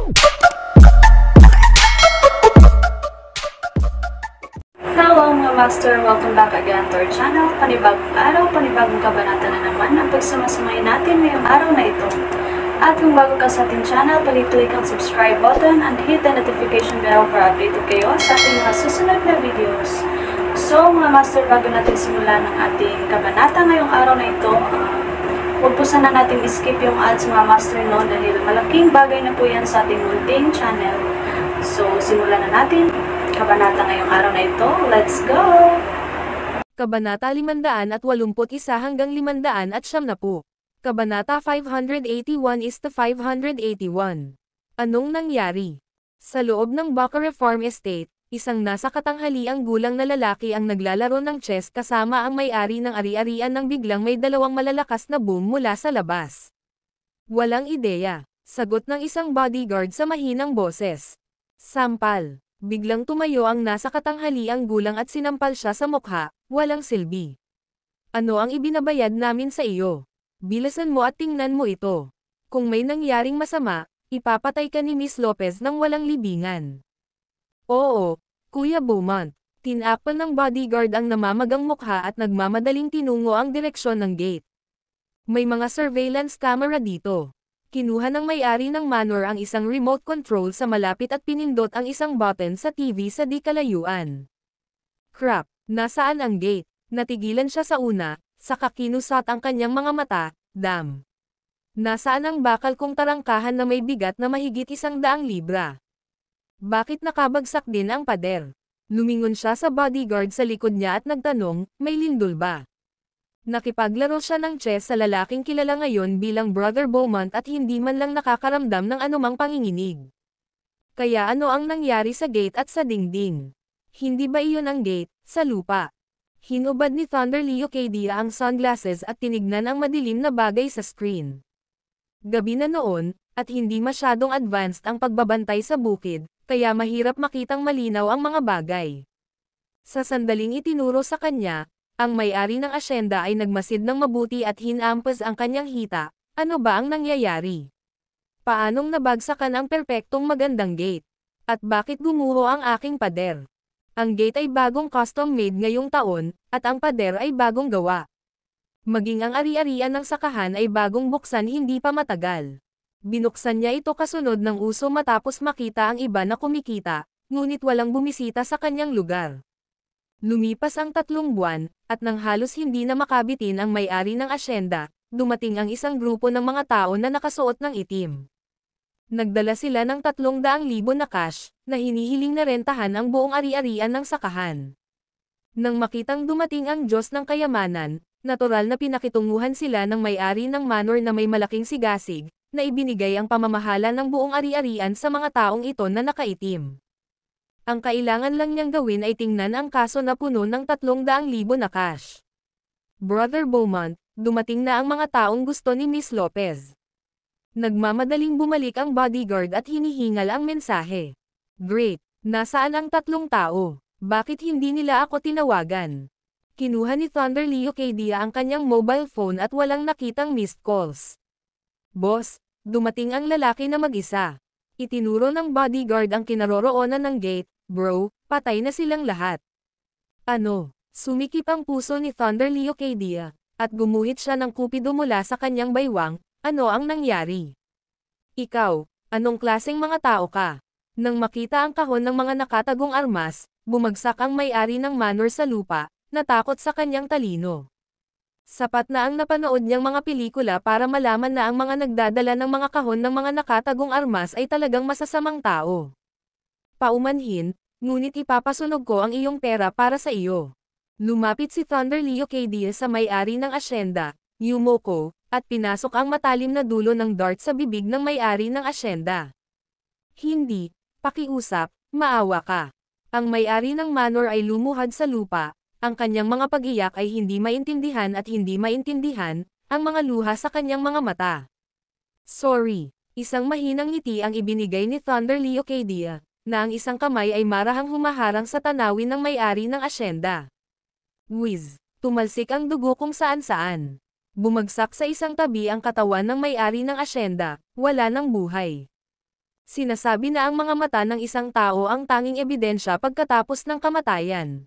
Hello mga master! Welcome back again to our channel. Panibagong araw, panibagong kabanata na naman ang pagsamasamayin natin ngayong araw na ito. At kung bago ka sa ating channel, pag-click ang subscribe button and hit the notification bell para updated kayo sa ating mga susunod na videos. So mga master, bago natin simulan ang ating kabanata ngayong araw na ito, huwag po sana natin skip yung ads mga master no, dahil malaking bagay na po yan sa ating munting channel. So simulan na natin kabanata ngayong araw na ito. Let's go! Kabanata 581 hanggang 590. Kabanata 581 is to 581. Anong nangyari? Sa loob ng Bacara Farm Estate, isang nasa katanghaliang gulang na lalaki ang naglalaro ng chess kasama ang may-ari ng ari-arian nang biglang may dalawang malalakas na boom mula sa labas. Walang ideya, sagot ng isang bodyguard sa mahinang boses. Sampal. Biglang tumayo ang nasa katanghaliang gulang at sinampal siya sa mukha, walang silbi. Ano ang ibinabayad namin sa iyo? Bilasan mo at tingnan mo ito. Kung may nangyaring masama, ipapatay ka ni Miss Lopez ng walang libingan. Oo, Kuya Beaumont. Tinakpan ng bodyguard ang namamagang mukha at nagmamadaling tinungo ang direksyon ng gate. May mga surveillance camera dito. Kinuha ng may-ari ng manor ang isang remote control sa malapit at pinindot ang isang button sa TV sa di kalayuan. Crap, nasaan ang gate? Natigilan siya sa una, saka kinusat ang kanyang mga mata, damn. Nasaan ang bakal kong tarangkahan na may bigat na mahigit 100 libra? Bakit nakabagsak din ang pader? Lumingon siya sa bodyguard sa likod niya at nagtanong, may lindol ba? Nakipaglaro siya ng chess sa lalaking kilala ngayon bilang Brother Beaumont at hindi man lang nakakaramdam ng anumang panginginig. Kaya ano ang nangyari sa gate at sa dingding? Hindi ba iyon ang gate, sa lupa? Hinubad ni Thunder Leo Cadia ang sunglasses at tinignan ang madilim na bagay sa screen. Gabi na noon, at hindi masyadong advanced ang pagbabantay sa bukid, kaya mahirap makitang malinaw ang mga bagay. Sa sandaling itinuro sa kanya, ang may-ari ng asyenda ay nagmasid ng mabuti at hinampas ang kanyang hita. Ano ba ang nangyayari? Paanong nabagsakan ang perpektong magandang gate? At bakit gumuho ang aking pader? Ang gate ay bagong custom-made ngayong taon, at ang pader ay bagong gawa. Maging ang ari-arian ng sakahan ay bagong buksan hindi pa matagal. Binuksan niya ito kasunod ng uso matapos makita ang iba na kumikita, ngunit walang bumisita sa kanyang lugar. Lumipas ang 3 buwan, at nang halos hindi na makabitin ang may-ari ng asyenda, dumating ang isang grupo ng mga tao na nakasuot ng itim. Nagdala sila ng 300,000 na cash, na hinihiling na rentahan ang buong ari-arian ng sakahan. Nang makitang dumating ang Diyos ng kayamanan, natural na pinakitunguhan sila ng may-ari ng manor na may malaking sigasig, na ibinigay ang pamamahala ng buong ari-arian sa mga taong ito na nakaitim. Ang kailangan lang niyang gawin ay tingnan ang kaso na puno ng 300,000 na cash. Brother Beaumont, dumating na ang mga taong gusto ni Miss Lopez. Nagmamadaling bumalik ang bodyguard at hinihingal ang mensahe. Great, nasaan ang 3 tao? Bakit hindi nila ako tinawagan? Kinuha ni Thunder Leo Cadia ang kanyang mobile phone at walang nakitang missed calls. Boss, dumating ang lalaki na mag-isa. Itinuro ng bodyguard ang kinaroroonan ng gate. Bro, patay na silang lahat. Ano? Sumikip ang puso ni Thunder Leo Cadia, at gumuhit siya ng kupido mula sa kanyang baywang. Ano ang nangyari? Ikaw, anong klaseng mga tao ka? Nang makita ang kahon ng mga nakatagong armas, bumagsak ang may-ari ng manor sa lupa, natakot sa kanyang talino. Sapat na ang napanood niyang mga pelikula para malaman na ang mga nagdadala ng mga kahon ng mga nakatagong armas ay talagang masasamang tao. Paumanhin, ngunit ipapasunog ko ang iyong pera para sa iyo. Lumapit si Thunder Leo Cadia sa may-ari ng asyenda, Yumoko, at pinasok ang matalim na dulo ng dart sa bibig ng may-ari ng asyenda. Hindi, pakiusap, maawa ka. Ang may-ari ng manor ay lumuhad sa lupa, ang kanyang mga pag-iyak ay hindi maintindihan at hindi maintindihan, ang mga luha sa kanyang mga mata. Sorry, isang mahinang ngiti ang ibinigay ni Thunder Leo Cadia, na ang isang kamay ay marahang humaharang sa tanawin ng may-ari ng asyenda. Whiz, tumalsik ang dugo kung saan-saan. Bumagsak sa isang tabi ang katawan ng may-ari ng asyenda, wala ng buhay. Sinasabi na ang mga mata ng isang tao ang tanging ebidensya pagkatapos ng kamatayan.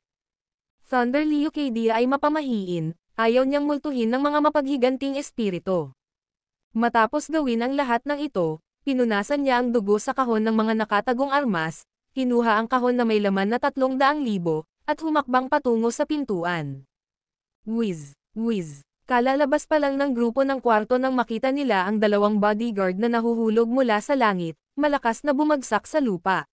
Thunder Leucadia ay mapamahiin, ayaw niyang multuhin ng mga mapaghiganting espiritu. Matapos gawin ang lahat ng ito, pinunasan niya ang dugo sa kahon ng mga nakatagong armas, kinuha ang kahon na may laman na 300,000, at humakbang patungo sa pintuan. Whiz, whiz. Kalalabas pa lang ng grupo ng kwarto nang makita nila ang 2 bodyguard na nahuhulog mula sa langit, malakas na bumagsak sa lupa.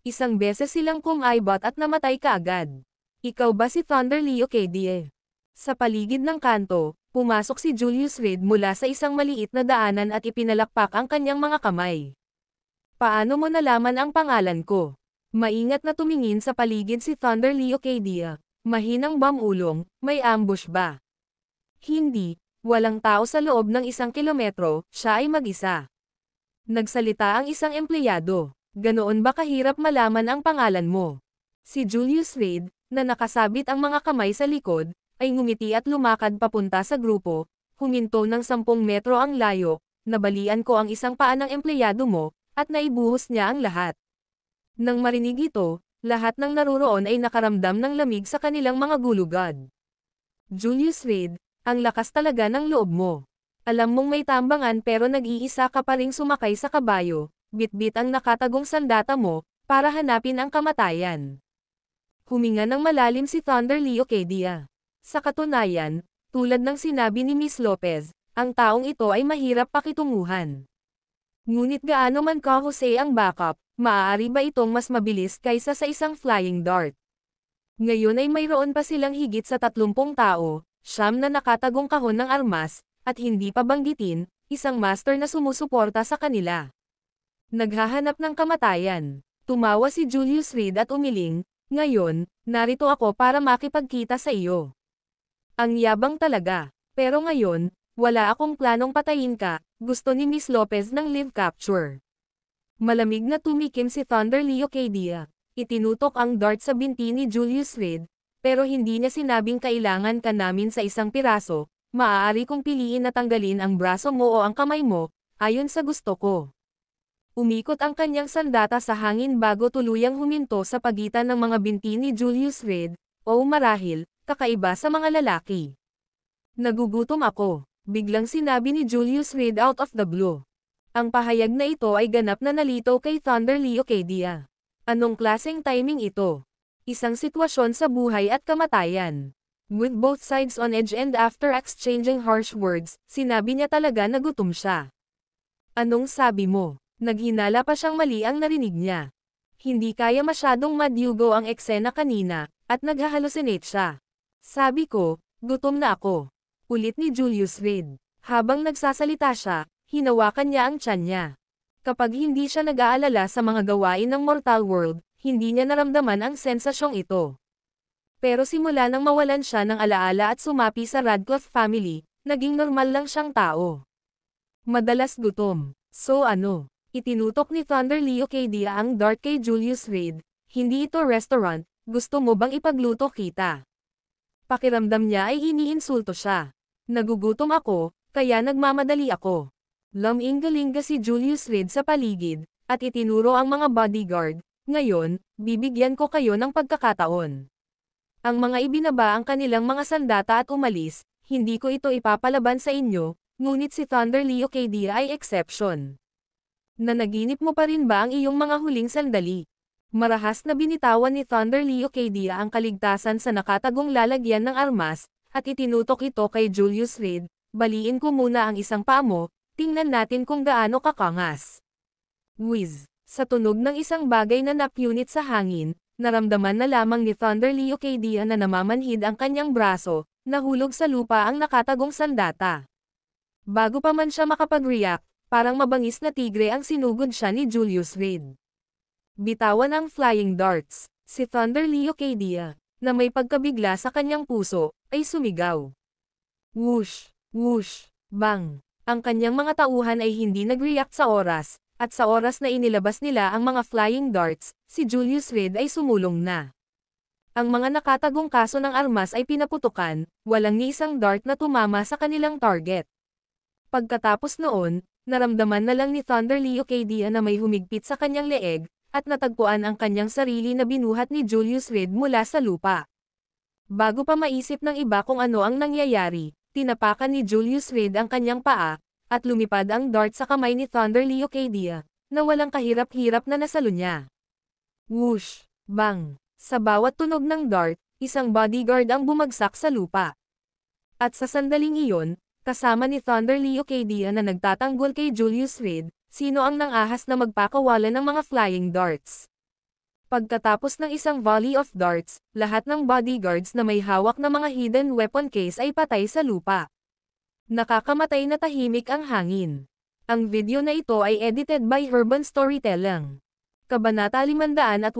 Isang beses silang kumaibot at namatay kaagad. Ikaw ba si Thunder Leucadia? Sa paligid ng kanto, pumasok si Julius Reed mula sa isang maliit na daanan at ipinalakpak ang kanyang mga kamay. Paano mo nalaman ang pangalan ko? Maingat na tumingin sa paligid si Thunder Leucadia. Mahinang bamulong, may ambush ba? Hindi, walang tao sa loob ng 1 kilometro, siya ay mag-isa. Nagsalita ang isang empleyado. Ganoon ba kahirap malaman ang pangalan mo? Si Julius Reed, na nakasabit ang mga kamay sa likod, ay ngumiti at lumakad papunta sa grupo, huminto ng 10 metro ang layo, nabalian ko ang isang paa ng empleyado mo, at naibuhos niya ang lahat. Nang marinig ito, lahat ng naruroon ay nakaramdam ng lamig sa kanilang mga gulugad. Julius Reed, ang lakas talaga ng loob mo. Alam mong may tambangan pero nag-iisa ka pa ring sumakay sa kabayo, bitbit ang nakatagong sandata mo, para hanapin ang kamatayan. Huminga ng malalim si Thunder Leucadia. Sa katunayan, tulad ng sinabi ni Miss Lopez, ang taong ito ay mahirap pakitunguhan. Ngunit gaano man kahusay ang backup, maaari ba itong mas mabilis kaysa sa isang flying dart? Ngayon ay mayroon pa silang higit sa 30 tao, 9 na nakatagong kahon ng armas, at hindi pa banggitin, isang master na sumusuporta sa kanila. Naghahanap ng kamatayan. Tumawa si Julius Reed at umiling, ngayon, narito ako para makipagkita sa iyo. Ang yabang talaga. Pero ngayon, wala akong planong patayin ka, gusto ni Miss Lopez ng live capture. Malamig na tumikim si Thunder Leucadia. Itinutok ang dart sa binti ni Julius Reed, pero hindi niya sinabing kailangan ka namin sa isang piraso, maaari kong piliin na tanggalin ang braso mo o ang kamay mo, ayon sa gusto ko. Umikot ang kanyang sandata sa hangin bago tuluyang huminto sa pagitan ng mga binti ni Julius Reed, o marahil, kakaiba sa mga lalaki. Nagugutom ako, biglang sinabi ni Julius Reed out of the blue. Ang pahayag na ito ay ganap na nalito kay Thunder Leucadia. Anong klaseng timing ito? Isang sitwasyon sa buhay at kamatayan. With both sides on edge and after exchanging harsh words, sinabi niya talaga na gutom siya. Anong sabi mo? Naghinala pa siyang mali ang narinig niya. Hindi kaya masyadong madyugo ang eksena kanina, at naghahalusinate siya. Sabi ko, gutom na ako. Ulit ni Julius Reed. Habang nagsasalita siya, hinawakan niya ang tiyan niya. Kapag hindi siya nag-aalala sa mga gawain ng mortal world, hindi niya naramdaman ang sensasyong ito. Pero simula nang mawalan siya ng alaala at sumapi sa Radcliffe family, naging normal lang siyang tao. Madalas gutom. So ano? Itinutok ni Thunder Leucadia ang dart kay Julius Reed. Hindi ito restaurant, gusto mo bang ipagluto kita? Pakiramdam niya ay iniinsulto siya. Nagugutom ako, kaya nagmamadali ako. Laming-galinga si Julius Reed sa paligid, at itinuro ang mga bodyguard. Ngayon, bibigyan ko kayo ng pagkakataon. Ang mga ibinaba ang kanilang mga sandata at umalis, hindi ko ito ipapalaban sa inyo, ngunit si Thunder Leucadia ay exception. Nanaginip mo pa rin ba ang iyong mga huling sandali? Marahas na binitawan ni Thunder Leucadia ang kaligtasan sa nakatagong lalagyan ng armas, at itinutok ito kay Julius Reed. Baliin ko muna ang isang paa mo, tingnan natin kung gaano kakangas. Whiz! Sa tunog ng isang bagay na napunit sa hangin, naramdaman na lamang ni Thunder Leucadia na namamanhid ang kanyang braso, nahulog sa lupa ang nakatagong sandata. Bago pa man siya makapag-react, parang mabangis na tigre ang sinugod siya ni Julius Reed. Bitawan ang flying darts. Si Thunder Leucadia, na may pagkabigla sa kanyang puso, ay sumigaw. Whoosh! Whoosh! Bang! Ang kanyang mga tauhan ay hindi nag-react sa oras, at sa oras na inilabas nila ang mga flying darts, si Julius Reed ay sumulong na. Ang mga nakatagong kaso ng armas ay pinaputukan, walang ni isang dart na tumama sa kanilang target. Pagkatapos noon, Naramdaman na lang ni Thunder Leocadia na may humigpit sa kanyang leeg, at natagpuan ang kanyang sarili na binuhat ni Julius Reed mula sa lupa. Bago pa maisip ng iba kung ano ang nangyayari, tinapakan ni Julius Reed ang kanyang paa, at lumipad ang dart sa kamay ni Thunder Leocadia, na walang kahirap-hirap na nasalo niya. Whoosh! Bang! Sa bawat tunog ng dart, isang bodyguard ang bumagsak sa lupa. At sa sandaling iyon, kasama ni Thunder Leocadia na nagtatanggol kay Julius Reed, sino ang nangahas na magpakawala ng mga flying darts. Pagkatapos ng isang volley of darts, lahat ng bodyguards na may hawak na mga hidden weapon case ay patay sa lupa. Nakakamatay na tahimik ang hangin. Ang video na ito ay edited by Urban Storytelling. Kabanata 582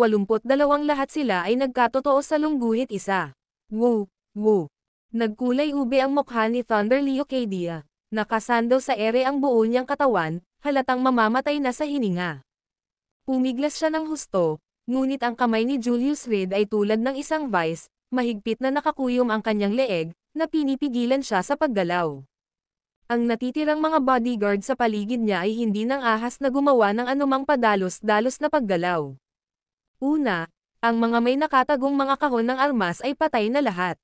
lahat sila ay nagkatotoo sa lungguhit isa. Woo! Woo! Nagkulay ube ang mukha ni Thunder Leocadia. Nakasandaw sa ere ang buo niyang katawan, halatang mamamatay na sa hininga. Pumiglas siya ng husto, ngunit ang kamay ni Julius Reed ay tulad ng isang vice, mahigpit na nakakuyom ang kanyang leeg, na pinipigilan siya sa paggalaw. Ang natitirang mga bodyguard sa paligid niya ay hindi nang ahas na gumawa ng anumang padalos-dalos na paggalaw. Una, ang mga may nakatagong mga kahon ng armas ay patay na lahat.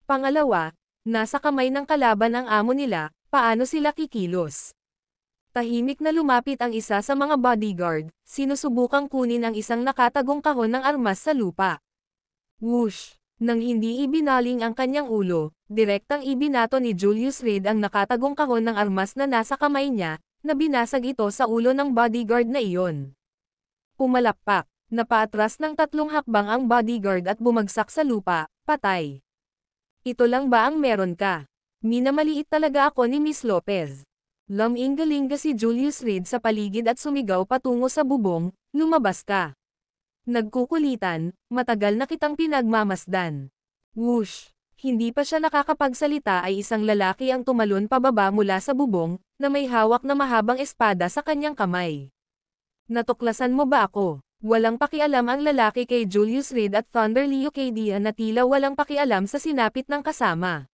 Pangalawa, nasa kamay ng kalaban ang amo nila, paano sila kikilos? Tahimik na lumapit ang isa sa mga bodyguard, sinusubukang kunin ang isang nakatagong kahon ng armas sa lupa. Whoosh! Nang hindi ibinaling ang kanyang ulo, direktang ibinato ni Julius Reed ang nakatagong kahon ng armas na nasa kamay niya, na binasag ito sa ulo ng bodyguard na iyon. Pumalakpak, napaatras ng 3 hakbang ang bodyguard at bumagsak sa lupa, patay. Ito lang ba ang meron ka? Minamaliit talaga ako ni Miss Lopez. Lumingalinga si Julius Reed sa paligid at sumigaw patungo sa bubong, lumabas ka. Nagkukulitan, matagal na kitang pinagmamasdan. Whoosh! Hindi pa siya nakakapagsalita ay isang lalaki ang tumalon pababa mula sa bubong, na may hawak na mahabang espada sa kanyang kamay. Natuklasan mo ba ako? Walang pakialam ang lalaki kay Julius Reed at Thunder Leocadia na tila walang pakialam sa sinapit ng kasama.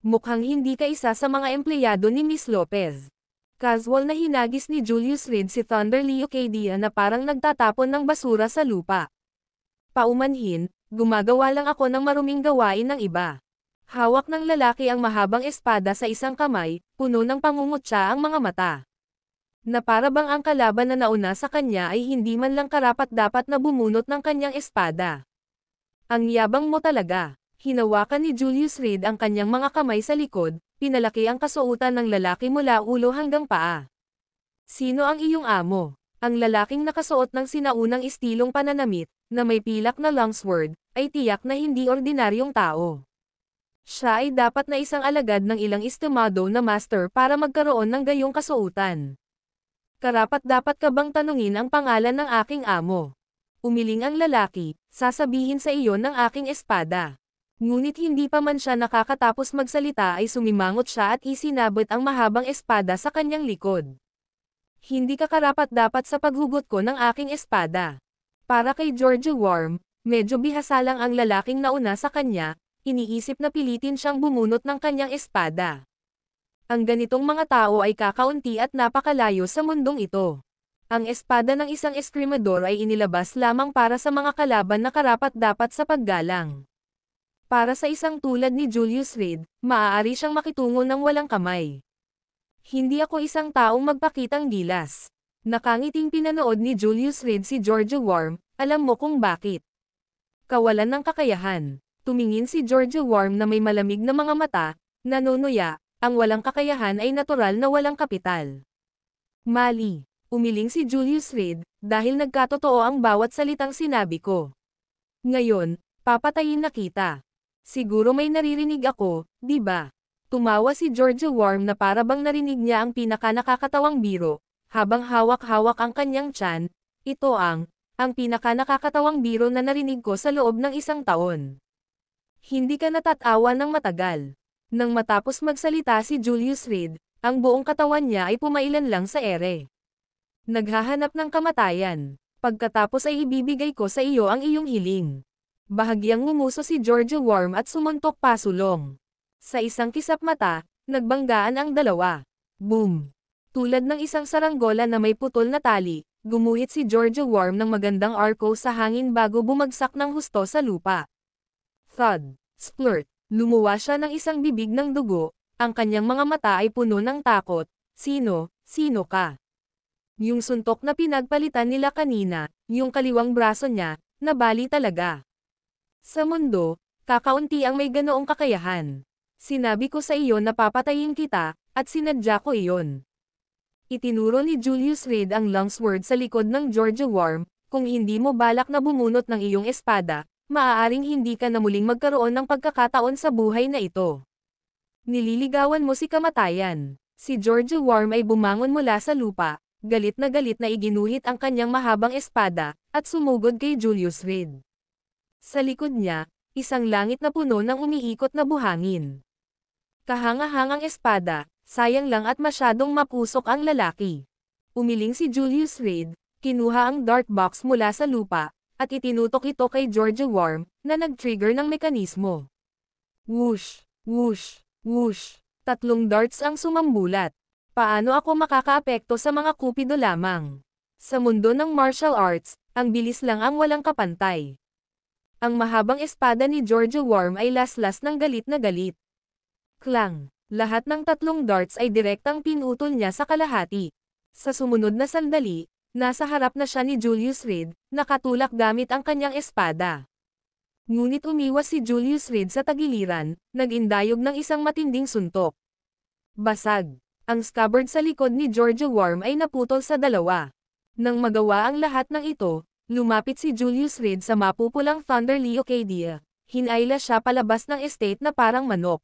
Mukhang hindi ka isa sa mga empleyado ni Miss Lopez. Casual na hinagis ni Julius Reed si Thunder Leocadia na parang nagtatapon ng basura sa lupa. Paumanhin, gumagawa lang ako ng maruming gawain ng iba. Hawak ng lalaki ang mahabang espada sa isang kamay, puno ng pangungutya ang mga mata. Na para bang ang kalaban na nauna sa kanya ay hindi man lang karapat-dapat na bumunot ng kanyang espada. Ang yabang mo talaga. Hinawakan ni Julius Reed ang kanyang mga kamay sa likod, pinalaki ang kasuotan ng lalaki mula ulo hanggang paa. Sino ang iyong amo? Ang lalaking nakasuot ng sinaunang istilong pananamit, na may pilak na longsword, ay tiyak na hindi ordinaryong tao. Siya ay dapat na isang alagad ng ilang estimado na master para magkaroon ng gayong kasuotan. Karapat-dapat ka bang tanungin ang pangalan ng aking amo? Umiling ang lalaki, sasabihin sa iyo ng aking espada. Ngunit hindi pa man siya nakakatapos magsalita ay sumimangot siya at isinabot ang mahabang espada sa kanyang likod. Hindi ka karapat-dapat sa paghugot ko ng aking espada. Para kay George Worm, medyo bihasa lang ang lalaking nauna sa kanya, iniisip na pilitin siyang bumunot ng kanyang espada. Ang ganitong mga tao ay kakaunti at napakalayo sa mundong ito. Ang espada ng isang eskrimador ay inilabas lamang para sa mga kalaban na karapat-dapat sa paggalang. Para sa isang tulad ni Julius Reed, maaari siyang makitungo ng walang kamay. Hindi ako isang taong magpakitang gilas. Nakangiting pinanood ni Julius Reed si George Worm, alam mo kung bakit. Kawalan ng kakayahan. Tumingin si George Worm na may malamig na mga mata, nanunuya, ang walang kakayahan ay natural na walang kapital. Mali. Umiling si Julius Reed, dahil nagkatotoo ang bawat salitang sinabi ko. Ngayon, papatayin na kita. Siguro may naririnig ako, di ba? Tumawa si George Worm na para bang narinig niya ang pinaka-nakakatawang biro, habang hawak-hawak ang kanyang tiyan. Ito ang pinaka-nakakatawang biro na narinig ko sa loob ng 1 taon. Hindi ka natatawa ng matagal. Nang matapos magsalita si Julius Reed, ang buong katawan niya ay pumailan lang sa ere. Naghahanap ng kamatayan. Pagkatapos ay ibibigay ko sa iyo ang iyong hiling. Bahagyang ngumuso si George Worm at sumuntok pasulong. Sa isang kisap mata, nagbanggaan ang dalawa. Boom! Tulad ng isang saranggola na may putol na tali, gumuhit si Georgia Worm ng magandang arco sa hangin bago bumagsak ng husto sa lupa. Thud! Splurt! Lumuwa siya ng isang bibig ng dugo, ang kanyang mga mata ay puno ng takot. Sino ka? Yung suntok na pinagpalitan nila kanina, yung kaliwang braso niya, nabali talaga. Sa mundo, kakaunti ang may ganoong kakayahan. Sinabi ko sa iyo na papatayin kita, at sinadya ko iyon. Itinuro ni Julius Reed ang longsword sa likod ng Georgia Worm, kung hindi mo balak na bumunot ng iyong espada, maaaring hindi ka na muling magkaroon ng pagkakataon sa buhay na ito. Nililigawan mo si kamatayan. Si Georgia Worm ay bumangon mula sa lupa, galit na iginuhit ang kanyang mahabang espada, at sumugod kay Julius Reed. Sa likod niya, isang langit na puno ng umiikot na buhangin. Kahangahangang espada, sayang lang at masyadong mapusok ang lalaki. Umiling si Julius Reed, kinuha ang dart box mula sa lupa, at itinutok ito kay Georgia Worm, na nag-trigger ng mekanismo. Whoosh! Whoosh! Whoosh! 3 darts ang sumambulat. Paano ako makakaapekto sa mga kupido lamang? Sa mundo ng martial arts, ang bilis lang ang walang kapantay. Ang mahabang espada ni Georgia Worm ay laslas ng galit na galit. Klang! Lahat ng 3 darts ay direktang pinutol niya sa kalahati. Sa sumunod na sandali, nasa harap na siya ni Julius Reed, nakatulak gamit ang kanyang espada. Ngunit umiwas si Julius Reed sa tagiliran, nag-indayog ng isang matinding suntok. Basag! Ang scabbard sa likod ni Georgia Worm ay naputol sa 2. Nang magawa ang lahat ng ito, lumapit si Julius Reed sa mapupulang Thunder Leocadia. Hinayla siya palabas ng estate na parang manok.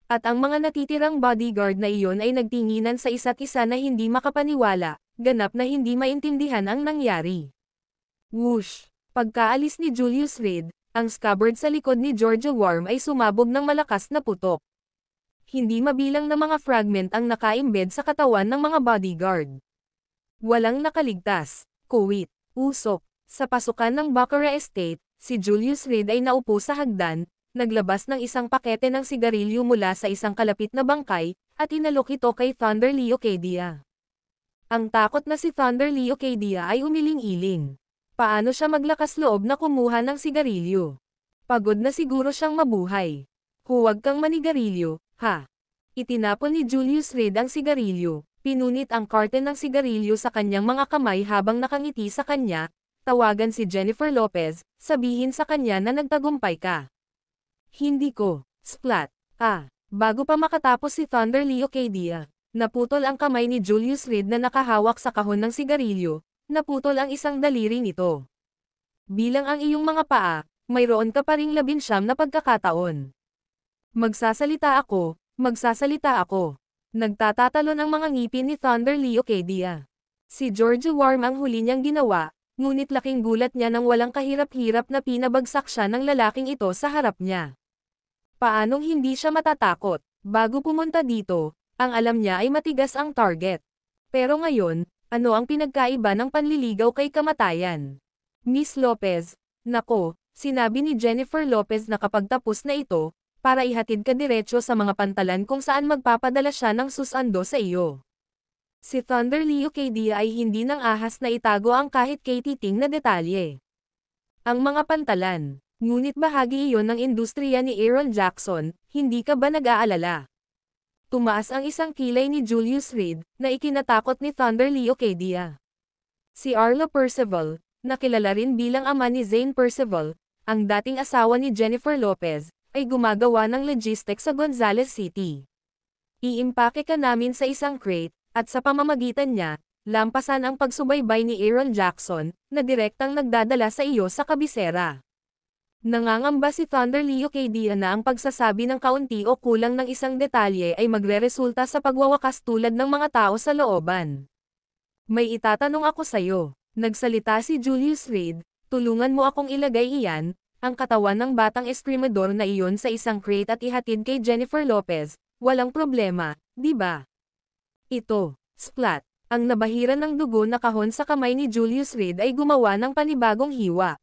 At ang mga natitirang bodyguard na iyon ay nagtinginan sa isa't isa na hindi makapaniwala, ganap na hindi maintindihan ang nangyari. Whoosh! Pagkaalis ni Julius Reed, ang scabbard sa likod ni Georgia Worm ay sumabog ng malakas na putok. Hindi mabilang na mga fragment ang nakaimbed sa katawan ng mga bodyguard. Walang nakaligtas. Kuwit, usok. Sa pasukan ng Baccarat Estate, si Julius Reed ay naupo sa hagdan, naglabas ng isang pakete ng sigarilyo mula sa isang kalapit na bangkay, at inalok ito kay Thunder Leocadia. Ang takot na si Thunder Leocadia ay umiling-iling. Paano siya maglakas loob na kumuha ng sigarilyo? Pagod na siguro siyang mabuhay. Huwag kang manigarilyo, ha? Itinapon ni Julius Reed ang sigarilyo, pinunit ang carton ng sigarilyo sa kanyang mga kamay habang nakangiti sa kanya, tawagan si Jennifer Lopez, sabihin sa kanya na nagtagumpay ka. Hindi ko. Splat. Bago pa makatapos si Thunder Leocadia, naputol ang kamay ni Julius Reed na nakahawak sa kahon ng sigarilyo, naputol ang isang daliri nito. Bilang ang iyong mga paa, mayroon ka pa ring 19 na pagkakataon. Magsasalita ako. Nagtatatalon ang mga ngipin ni Thunder Leocadia. Si Georgia Worm ang huli niyang ginawa, ngunit laking gulat niya nang walang kahirap-hirap na pinabagsak siya ng lalaking ito sa harap niya. Paanong hindi siya matatakot? Bago pumunta dito, ang alam niya ay matigas ang target. Pero ngayon, ano ang pinagkaiba ng panliligaw kay kamatayan? Miss Lopez, nako, sinabi ni Jennifer Lopez na kapag tapos na ito, para ihatid ka diretso sa mga pantalan kung saan magpapadala siya ng susando sa iyo. Si Thunder Leocadia ay hindi nang ahas na itago ang kahit katiting na detalye. Ang mga pantalan, ngunit bahagi iyon ng industriya ni Aaron Jackson, hindi ka ba nag-aalala? Tumaas ang isang kilay ni Julius Reed, na ikinatakot ni Thunder Leocadia. Si Arlo Percival, na kilala rin bilang ama ni Zane Percival, ang dating asawa ni Jennifer Lopez, ay gumagawa ng logistics sa Gonzales City. Iimpake ka namin sa isang crate, at sa pamamagitan niya, lampasan ang pagsubaybay ni Aaron Jackson, na direktang nagdadala sa iyo sa kabisera. Nangangamba si Thunder Leocadia na ang pagsasabi ng kaunti o kulang ng isang detalye ay magreresulta sa pagwawakas tulad ng mga tao sa looban. May itatanong ako sa'yo. Nagsalita si Julius Reed, tulungan mo akong ilagay iyan, ang katawan ng batang eskrimador na iyon sa isang crate at ihatid kay Jennifer Lopez, walang problema, di ba? Ito, splat, ang nabahiran ng dugo na kahon sa kamay ni Julius Reed ay gumawa ng panibagong hiwa.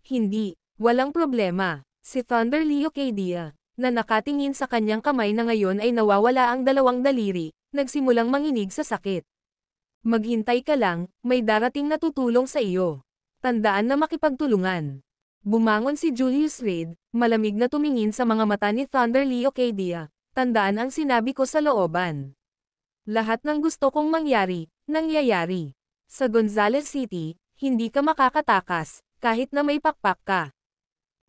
Hindi, walang problema. Si Thunder Leocadia, na nakatingin sa kanyang kamay na ngayon ay nawawala ang 2 daliri, nagsimulang manginig sa sakit. Maghintay ka lang, may darating na tutulong sa iyo. Tandaan na makipagtulungan. Bumangon si Julius Reed, malamig na tumingin sa mga mata ni Thunder Leocadia. Tandaan ang sinabi ko sa looban. Lahat ng gusto kong mangyari, nangyayari. Sa Gonzales City, hindi ka makakatakas, kahit na may pakpak ka.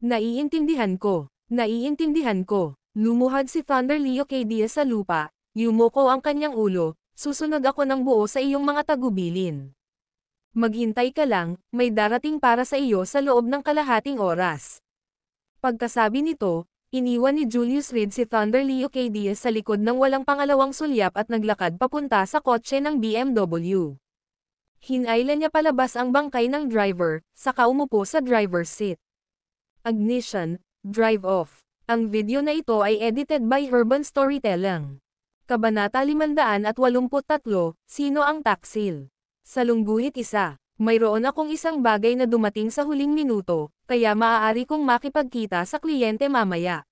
Naiintindihan ko. Naiintindihan ko. Lumuhad si Thunder Leocadia sa lupa, yumuko ang kanyang ulo, susunod ako ng buo sa iyong mga tagubilin. Maghintay ka lang, may darating para sa iyo sa loob ng kalahating oras. Pagkasabi nito, iniwan ni Julius Reed si Thunder Leocadia sa likod ng walang pangalawang sulyap at naglakad papunta sa kotse ng BMW. Hinailan niya palabas ang bangkay ng driver, saka umupo sa driver's seat. Ignition, drive off. Ang video na ito ay edited by Urban Storytelling. Kabanata 583, Sino ang Taksil? Salungguhit 1. Mayroon akong isang bagay na dumating sa huling minuto, kaya maaari kong makipagkita sa kliyente mamaya.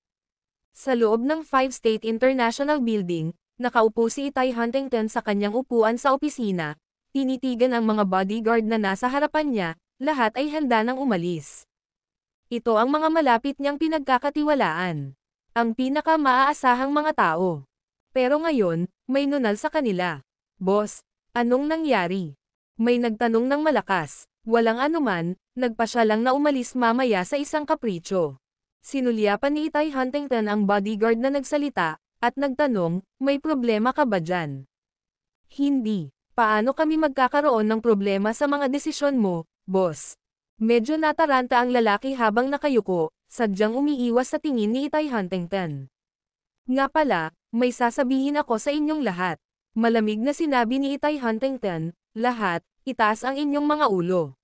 Sa loob ng 5 State International Building, nakaupo si Itay Huntington sa kanyang upuan sa opisina. Tinitigan ang mga bodyguard na nasa harapan niya, lahat ay handa nang umalis. Ito ang mga malapit niyang pinagkakatiwalaan. Ang pinaka-maaasahang mga tao. Pero ngayon, may nunal sa kanila. Boss, anong nangyari? May nagtanong ng malakas. Walang anuman, nagpa siya lang na umalis mamaya sa isang kapritsyo. Sinulyapan ni Itay Huntington ang bodyguard na nagsalita, at nagtanong, may problema ka ba dyan? Hindi. Paano kami magkakaroon ng problema sa mga desisyon mo, boss? Medyo nataranta ang lalaki habang nakayuko, sadyang umiiwas sa tingin ni Itay Huntington. Nga pala, may sasabihin ako sa inyong lahat. Malamig na sinabi ni Itay Huntington, lahat, itaas ang inyong mga ulo.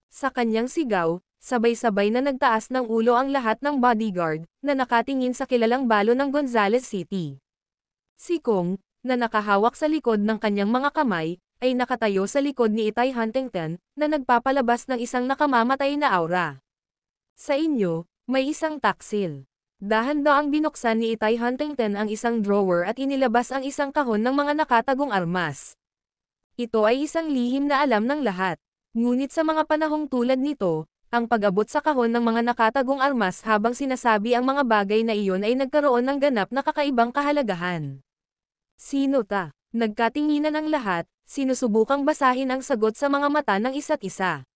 Sa kanyang sigaw, sabay-sabay na nagtaas ng ulo ang lahat ng bodyguard, na nakatingin sa kilalang balo ng Gonzales City. Si Kong, na nakahawak sa likod ng kanyang mga kamay, ay nakatayo sa likod ni Itay Huntington, na nagpapalabas ng isang nakamamatay na aura. Sa inyo, may isang taksil. Dahan-daang binuksan ni Itay Huntington ang isang drawer at inilabas ang isang kahon ng mga nakatagong armas. Ito ay isang lihim na alam ng lahat. Ngunit sa mga panahong tulad nito, ang pag-abot sa kahon ng mga nakatagong armas habang sinasabi ang mga bagay na iyon ay nagkaroon ng ganap na kakaibang kahalagahan. Sino ta? Nagkatinginan ang lahat, sinusubukang basahin ang sagot sa mga mata ng isa't isa.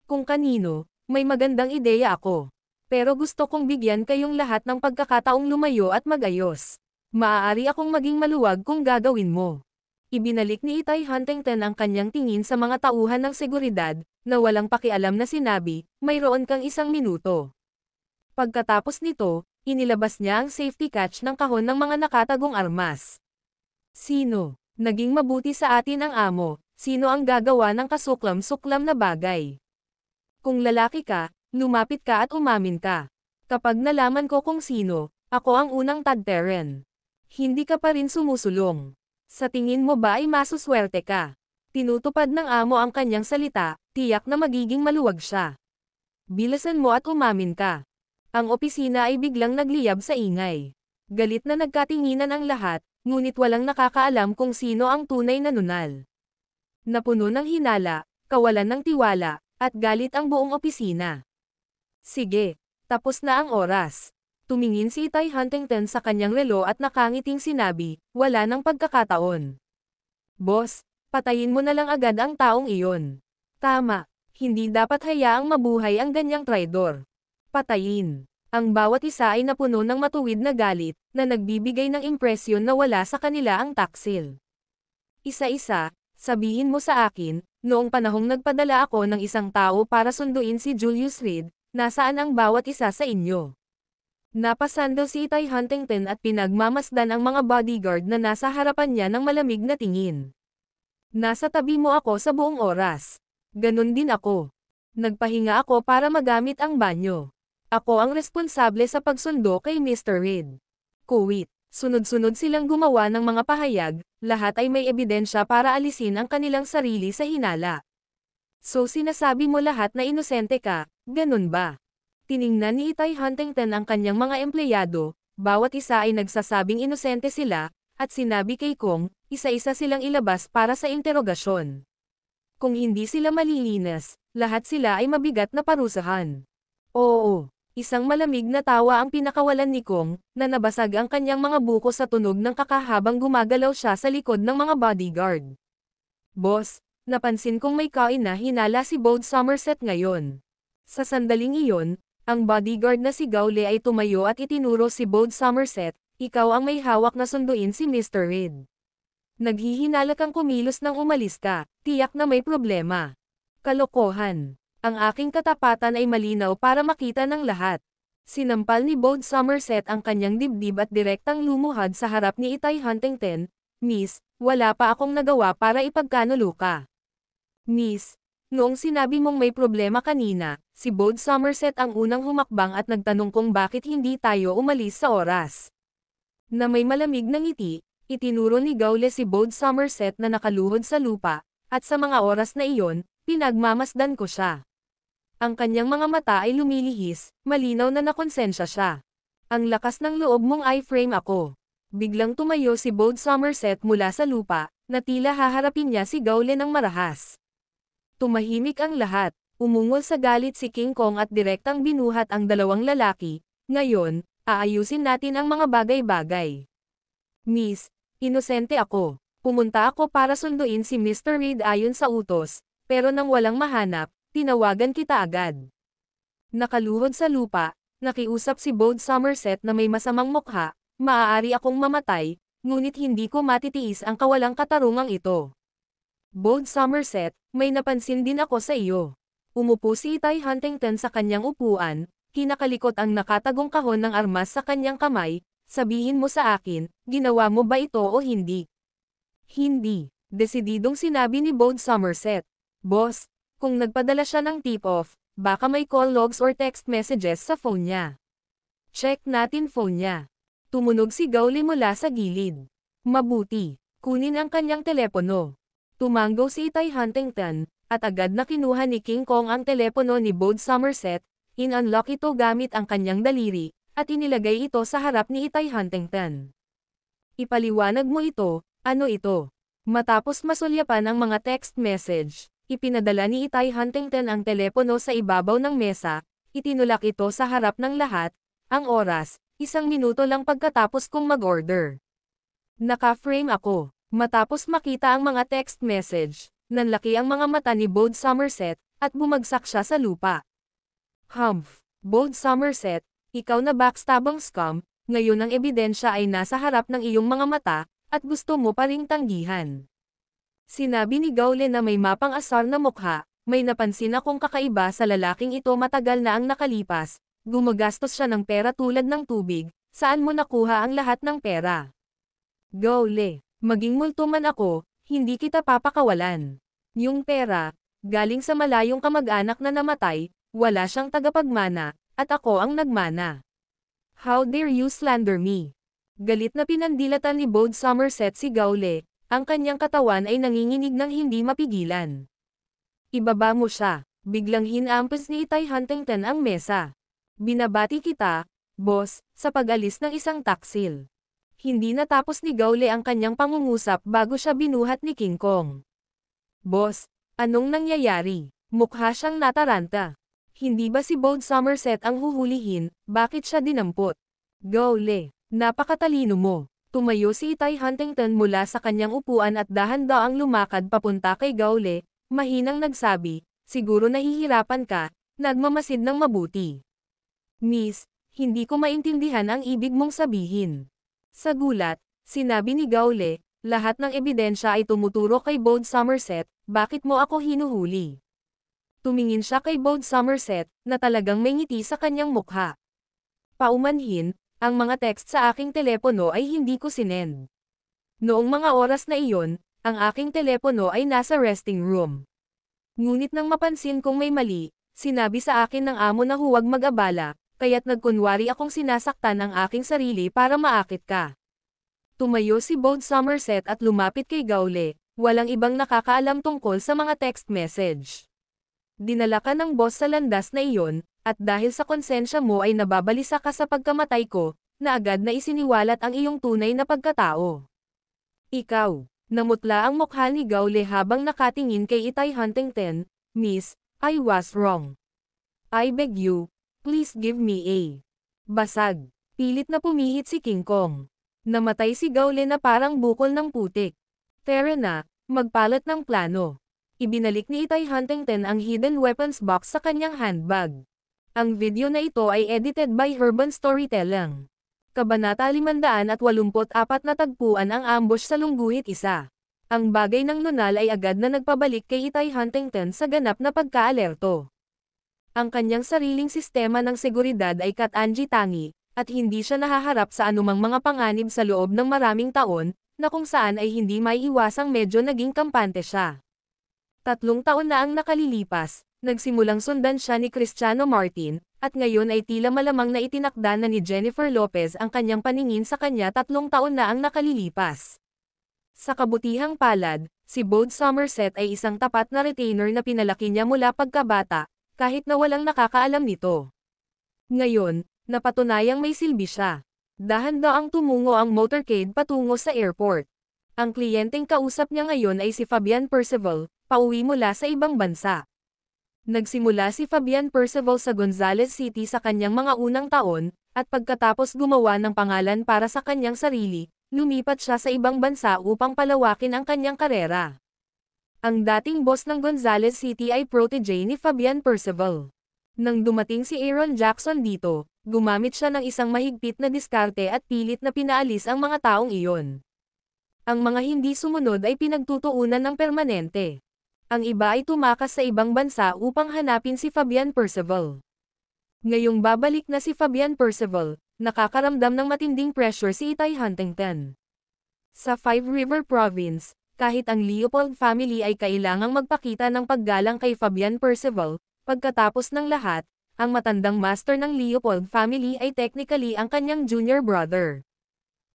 Kung kanino, may magandang ideya ako. Pero gusto kong bigyan kayong lahat ng pagkakataong lumayo at magayos. Maaari akong maging maluwag kung gagawin mo. Ibinalik ni Itay Huntington ang kanyang tingin sa mga tauhan ng seguridad, na walang pakialam na sinabi, mayroon kang 1 minuto. Pagkatapos nito, inilabas niya ang safety catch ng kahon ng mga nakatagong armas. Sino? Naging mabuti sa atin ang amo, sino ang gagawa ng kasuklam-suklam na bagay? Kung lalaki ka, lumapit ka at umamin ka. Kapag nalaman ko kung sino, ako ang unang tadteren. Hindi ka pa rin sumusulong. Sa tingin mo ba ay masuswerte ka? Tinutupad ng amo ang kanyang salita, tiyak na magiging maluwag siya. Bilasan mo at umamin ka. Ang opisina ay biglang nagliyab sa ingay. Galit na nagkatinginan ang lahat, ngunit walang nakakaalam kung sino ang tunay na nunal. Napuno ng hinala, kawalan ng tiwala, at galit ang buong opisina. Sige, tapos na ang oras. Tumingin si Itay Huntington sa kanyang relo at nakangiting sinabi, wala nang pagkakataon. Boss, patayin mo na lang agad ang taong iyon. Tama, hindi dapat hayaang mabuhay ang ganyang traidor. Patayin. Ang bawat isa ay napuno ng matuwid na galit, na nagbibigay ng impresyon na wala sa kanila ang taksil. Isa-isa, sabihin mo sa akin, noong panahong nagpadala ako ng isang tao para sunduin si Julius Reed, nasaan ang bawat isa sa inyo? Napasando si Itay Huntington at pinagmamasdan ang mga bodyguard na nasa harapan niya ng malamig na tingin. Nasa tabi mo ako sa buong oras. Ganun din ako. Nagpahinga ako para magamit ang banyo. Ako ang responsable sa pagsundo kay Mr. Reed. Kuwit, sunod-sunod silang gumawa ng mga pahayag, lahat ay may ebidensya para alisin ang kanilang sarili sa hinala. So sinasabi mo lahat na inosente ka, ganun ba? Tiningnan ni Itay Huntington ang kanyang mga empleyado, bawat isa ay nagsasabing inosente sila, at sinabi kay Kong, isa-isa silang ilabas para sa interogasyon. Kung hindi sila malilinis, lahat sila ay mabigat na parusahan. Oo, isang malamig na tawa ang pinakawalan ni Kong, na nabasag ang kanyang mga buko sa tunog ng kakahabang gumagalaw siya sa likod ng mga bodyguard. Boss, napansin kong may kain na hinala si Bode Somerset ngayon. Sa sandaling iyon, ang bodyguard na si Gowley ay tumayo at itinuro si Bode Somerset, ikaw ang may hawak na sunduin si Mr. Reed. Naghihinala kang kumilos nang umalis ka, tiyak na may problema. Kalokohan. Ang aking katapatan ay malinaw para makita ng lahat. Sinampal ni Bode Somerset ang kanyang dibdib at direktang lumuhad sa harap ni Itay Huntington. Miss, wala pa akong nagawa para ipagkanulo ka. Miss, noong sinabi mong may problema kanina, si Bode Somerset ang unang humakbang at nagtanong kung bakit hindi tayo umalis sa oras. Na may malamig na ngiti, itinuro ni Gowley si Bode Somerset na nakaluhod sa lupa, at sa mga oras na iyon, pinagmamasdan ko siya. Ang kanyang mga mata ay lumilihis, malinaw na nakonsensya siya. Ang lakas ng loob mong I-frame ako. Biglang tumayo si Bode Somerset mula sa lupa, na tila haharapin niya si Gowley ng marahas. Tumahimik ang lahat, umungol sa galit si King Kong at direktang binuhat ang dalawang lalaki. Ngayon, aayusin natin ang mga bagay-bagay. Miss, inosente ako. Pumunta ako para sunduin si Mr. Reed ayon sa utos, pero nang walang mahanap, tinawagan kita agad. Nakaluhod sa lupa, nakiusap si Bode Somerset na may masamang mukha, maaari akong mamatay, ngunit hindi ko matitiis ang kawalang katarungang ito. Bode Somerset, may napansin din ako sa iyo. Umupo si Itay Huntington sa kanyang upuan, kinakalikot ang nakatagong kahon ng armas sa kanyang kamay. Sabihin mo sa akin, ginawa mo ba ito o hindi? Hindi, desididong sinabi ni Bode Somerset. Boss, kung nagpadala siya ng tip-off, baka may call logs or text messages sa phone niya. Check natin phone niya. Tumunog si Gowley mula sa gilid. Mabuti, kunin ang kanyang telepono. Tumango si Itay Huntington, at agad na kinuha ni King Kong ang telepono ni Bode Somerset, in-unlock ito gamit ang kanyang daliri, at inilagay ito sa harap ni Itay Huntington. Ipaliwanag mo ito, ano ito? Matapos masulyapan ang mga text message, ipinadala ni Itay Huntington ang telepono sa ibabaw ng mesa, itinulak ito sa harap ng lahat, ang oras, 1 minuto lang pagkatapos kong mag-order. Naka-frame ako, matapos makita ang mga text message, nanlaki ang mga mata ni Bode Somerset, at bumagsak siya sa lupa. Humph, Bode Somerset, ikaw na backstabang scum, ngayon ang ebidensya ay nasa harap ng iyong mga mata, at gusto mo pa ring tanggihan. Sinabi ni Gowley na may mapang-asar na mukha, may napansin akong kakaiba sa lalaking ito matagal na ang nakalipas, gumagastos siya ng pera tulad ng tubig, saan mo nakuha ang lahat ng pera? Gowley, maging multo man ako, hindi kita papakawalan. Yung pera, galing sa malayong kamag-anak na namatay, wala siyang tagapagmana, at ako ang nagmana. How dare you slander me? Galit na pinandilatan ni Bode Somerset si Gowley, ang kanyang katawan ay nanginginig ng hindi mapigilan. Ibaba mo siya, biglang hinampas ni Itay Huntington ang mesa. Binabati kita, boss, sa pag-alis ng isang taksil. Hindi natapos ni Gowley ang kanyang pangungusap bago siya binuhat ni King Kong. Boss, anong nangyayari? Mukha siyang nataranta. Hindi ba si Bode Somerset ang huhulihin, bakit siya dinampot? Gowley, napakatalino mo. Tumayo si Itay Huntington mula sa kanyang upuan at dahan-daang lumakad papunta kay Gowley, mahinang nagsabi, siguro nahihirapan ka, nagmamasid ng mabuti. Miss, hindi ko maintindihan ang ibig mong sabihin. Sa gulat, sinabi ni Gowley, lahat ng ebidensya ay tumuturo kay Bode Somerset, bakit mo ako hinuhuli? Tumingin siya kay Bode Somerset, na talagang may ngiti sa kanyang mukha. Paumanhin, ang mga text sa aking telepono ay hindi ko sinend. Noong mga oras na iyon, ang aking telepono ay nasa resting room. Ngunit nang mapansin kong may mali, sinabi sa akin ng amo na huwag mag-abala, kaya't nagkunwari akong sinasaktan ang aking sarili para maakit ka. Tumayo si Bode Somerset at lumapit kay Gowley, walang ibang nakakaalam tungkol sa mga text message. Dinala ka ng boss sa landas na iyon, at dahil sa konsensya mo ay nababalisa ka sa pagkamatay ko, na agad na isiniwalat ang iyong tunay na pagkatao. Ikaw, Namutla ang mukha ni Gaule habang nakatingin kay Itay Huntington. Miss, I was wrong. I beg you, please give me a. Basag. Pilit na pumihit si King Kong. Namatay si Gaule na parang bukol ng putik. Tara na, magpalat ng plano. Ibinalik ni Itay Huntington ang hidden weapons box sa kanyang handbag. Ang video na ito ay edited by Urban Storytelling. Kabanata 584 na tagpuan ang ambush sa Lungguhit 1. Ang bagay ng nunal ay agad na nagpabalik kay Itay Huntington sa ganap na pagkaalerto. Ang kanyang sariling sistema ng seguridad ay katangi-tangi, at hindi siya nahaharap sa anumang mga panganib sa loob ng maraming taon, na kung saan ay hindi maiiwasang medyo naging kampante siya. 3 taon na ang nakalilipas, nagsimulang sundan siya ni Cristiano Martin, at ngayon ay tila malamang na itinakda na ni Jennifer Lopez ang kanyang paningin sa kanya 3 taon na ang nakalilipas. Sa kabutihang palad, si Bode Somerset ay isang tapat na retainer na pinalaki niya mula pagkabata, kahit na walang nakakaalam nito. Ngayon, napatunayang may silbi siya. Dahan-daang tumungo ang motorcade patungo sa airport. Ang kliyenteng kausap niya ngayon ay si Fabian Percival, pauwi mula sa ibang bansa. Nagsimula si Fabian Percival sa Gonzales City sa kanyang mga unang taon, at pagkatapos gumawa ng pangalan para sa kanyang sarili, lumipat siya sa ibang bansa upang palawakin ang kanyang karera. Ang dating boss ng Gonzales City ay protege ni Fabian Percival. Nang dumating si Aaron Jackson dito, gumamit siya ng isang mahigpit na diskarte at pilit na pinaalis ang mga taong iyon. Ang mga hindi sumunod ay pinagtutuunan ng permanente. Ang iba ay tumakas sa ibang bansa upang hanapin si Fabian Percival. Ngayong babalik na si Fabian Percival, nakakaramdam ng matinding pressure si Itay Huntington. Sa Five River Province, kahit ang Leopold family ay kailangang magpakita ng paggalang kay Fabian Percival, pagkatapos ng lahat, ang matandang master ng Leopold family ay technically ang kanyang junior brother.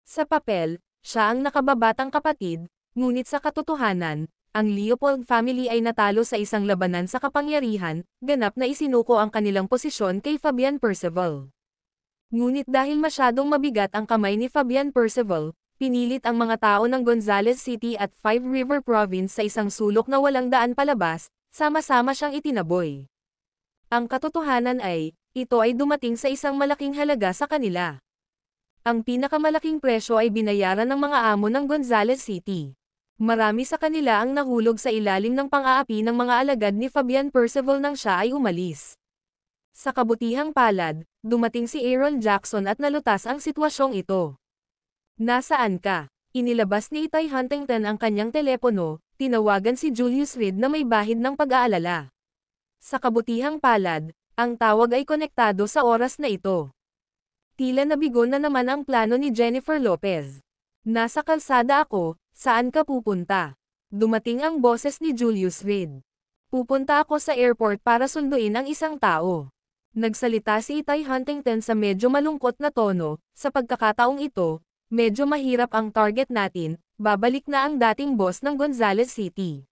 Sa papel, siya ang nakababatang kapatid, ngunit sa katotohanan, ang Leopold family ay natalo sa isang labanan sa kapangyarihan, ganap na isinuko ang kanilang posisyon kay Fabian Percival. Ngunit dahil masyadong mabigat ang kamay ni Fabian Percival, pinilit ang mga tao ng Gonzales City at Five River Province sa isang sulok na walang daan palabas, sama-sama siyang itinaboy. Ang katotohanan ay, ito ay dumating sa isang malaking halaga sa kanila. Ang pinakamalaking presyo ay binayaran ng mga amo ng Gonzales City. Marami sa kanila ang nahulog sa ilalim ng pang-aapi ng mga alagad ni Fabian Percival nang siya ay umalis. Sa kabutihang palad, dumating si Aaron Jackson at nalutas ang sitwasyong ito. Nasaan ka? Inilabas ni Itay Huntington ang kanyang telepono, tinawagan si Julius Reed na may bahid ng pag-aalala. Sa kabutihang palad, ang tawag ay konektado sa oras na ito. Tila nabigo na naman ang plano ni Jennifer Lopez. Nasa kalsada ako, saan ka pupunta? Dumating ang boses ni Julius Reed. Pupunta ako sa airport para sunduin ang isang tao. Nagsalita si Itay Huntington sa medyo malungkot na tono, sa pagkakataong ito, medyo mahirap ang target natin, babalik na ang dating boss ng Gonzales City.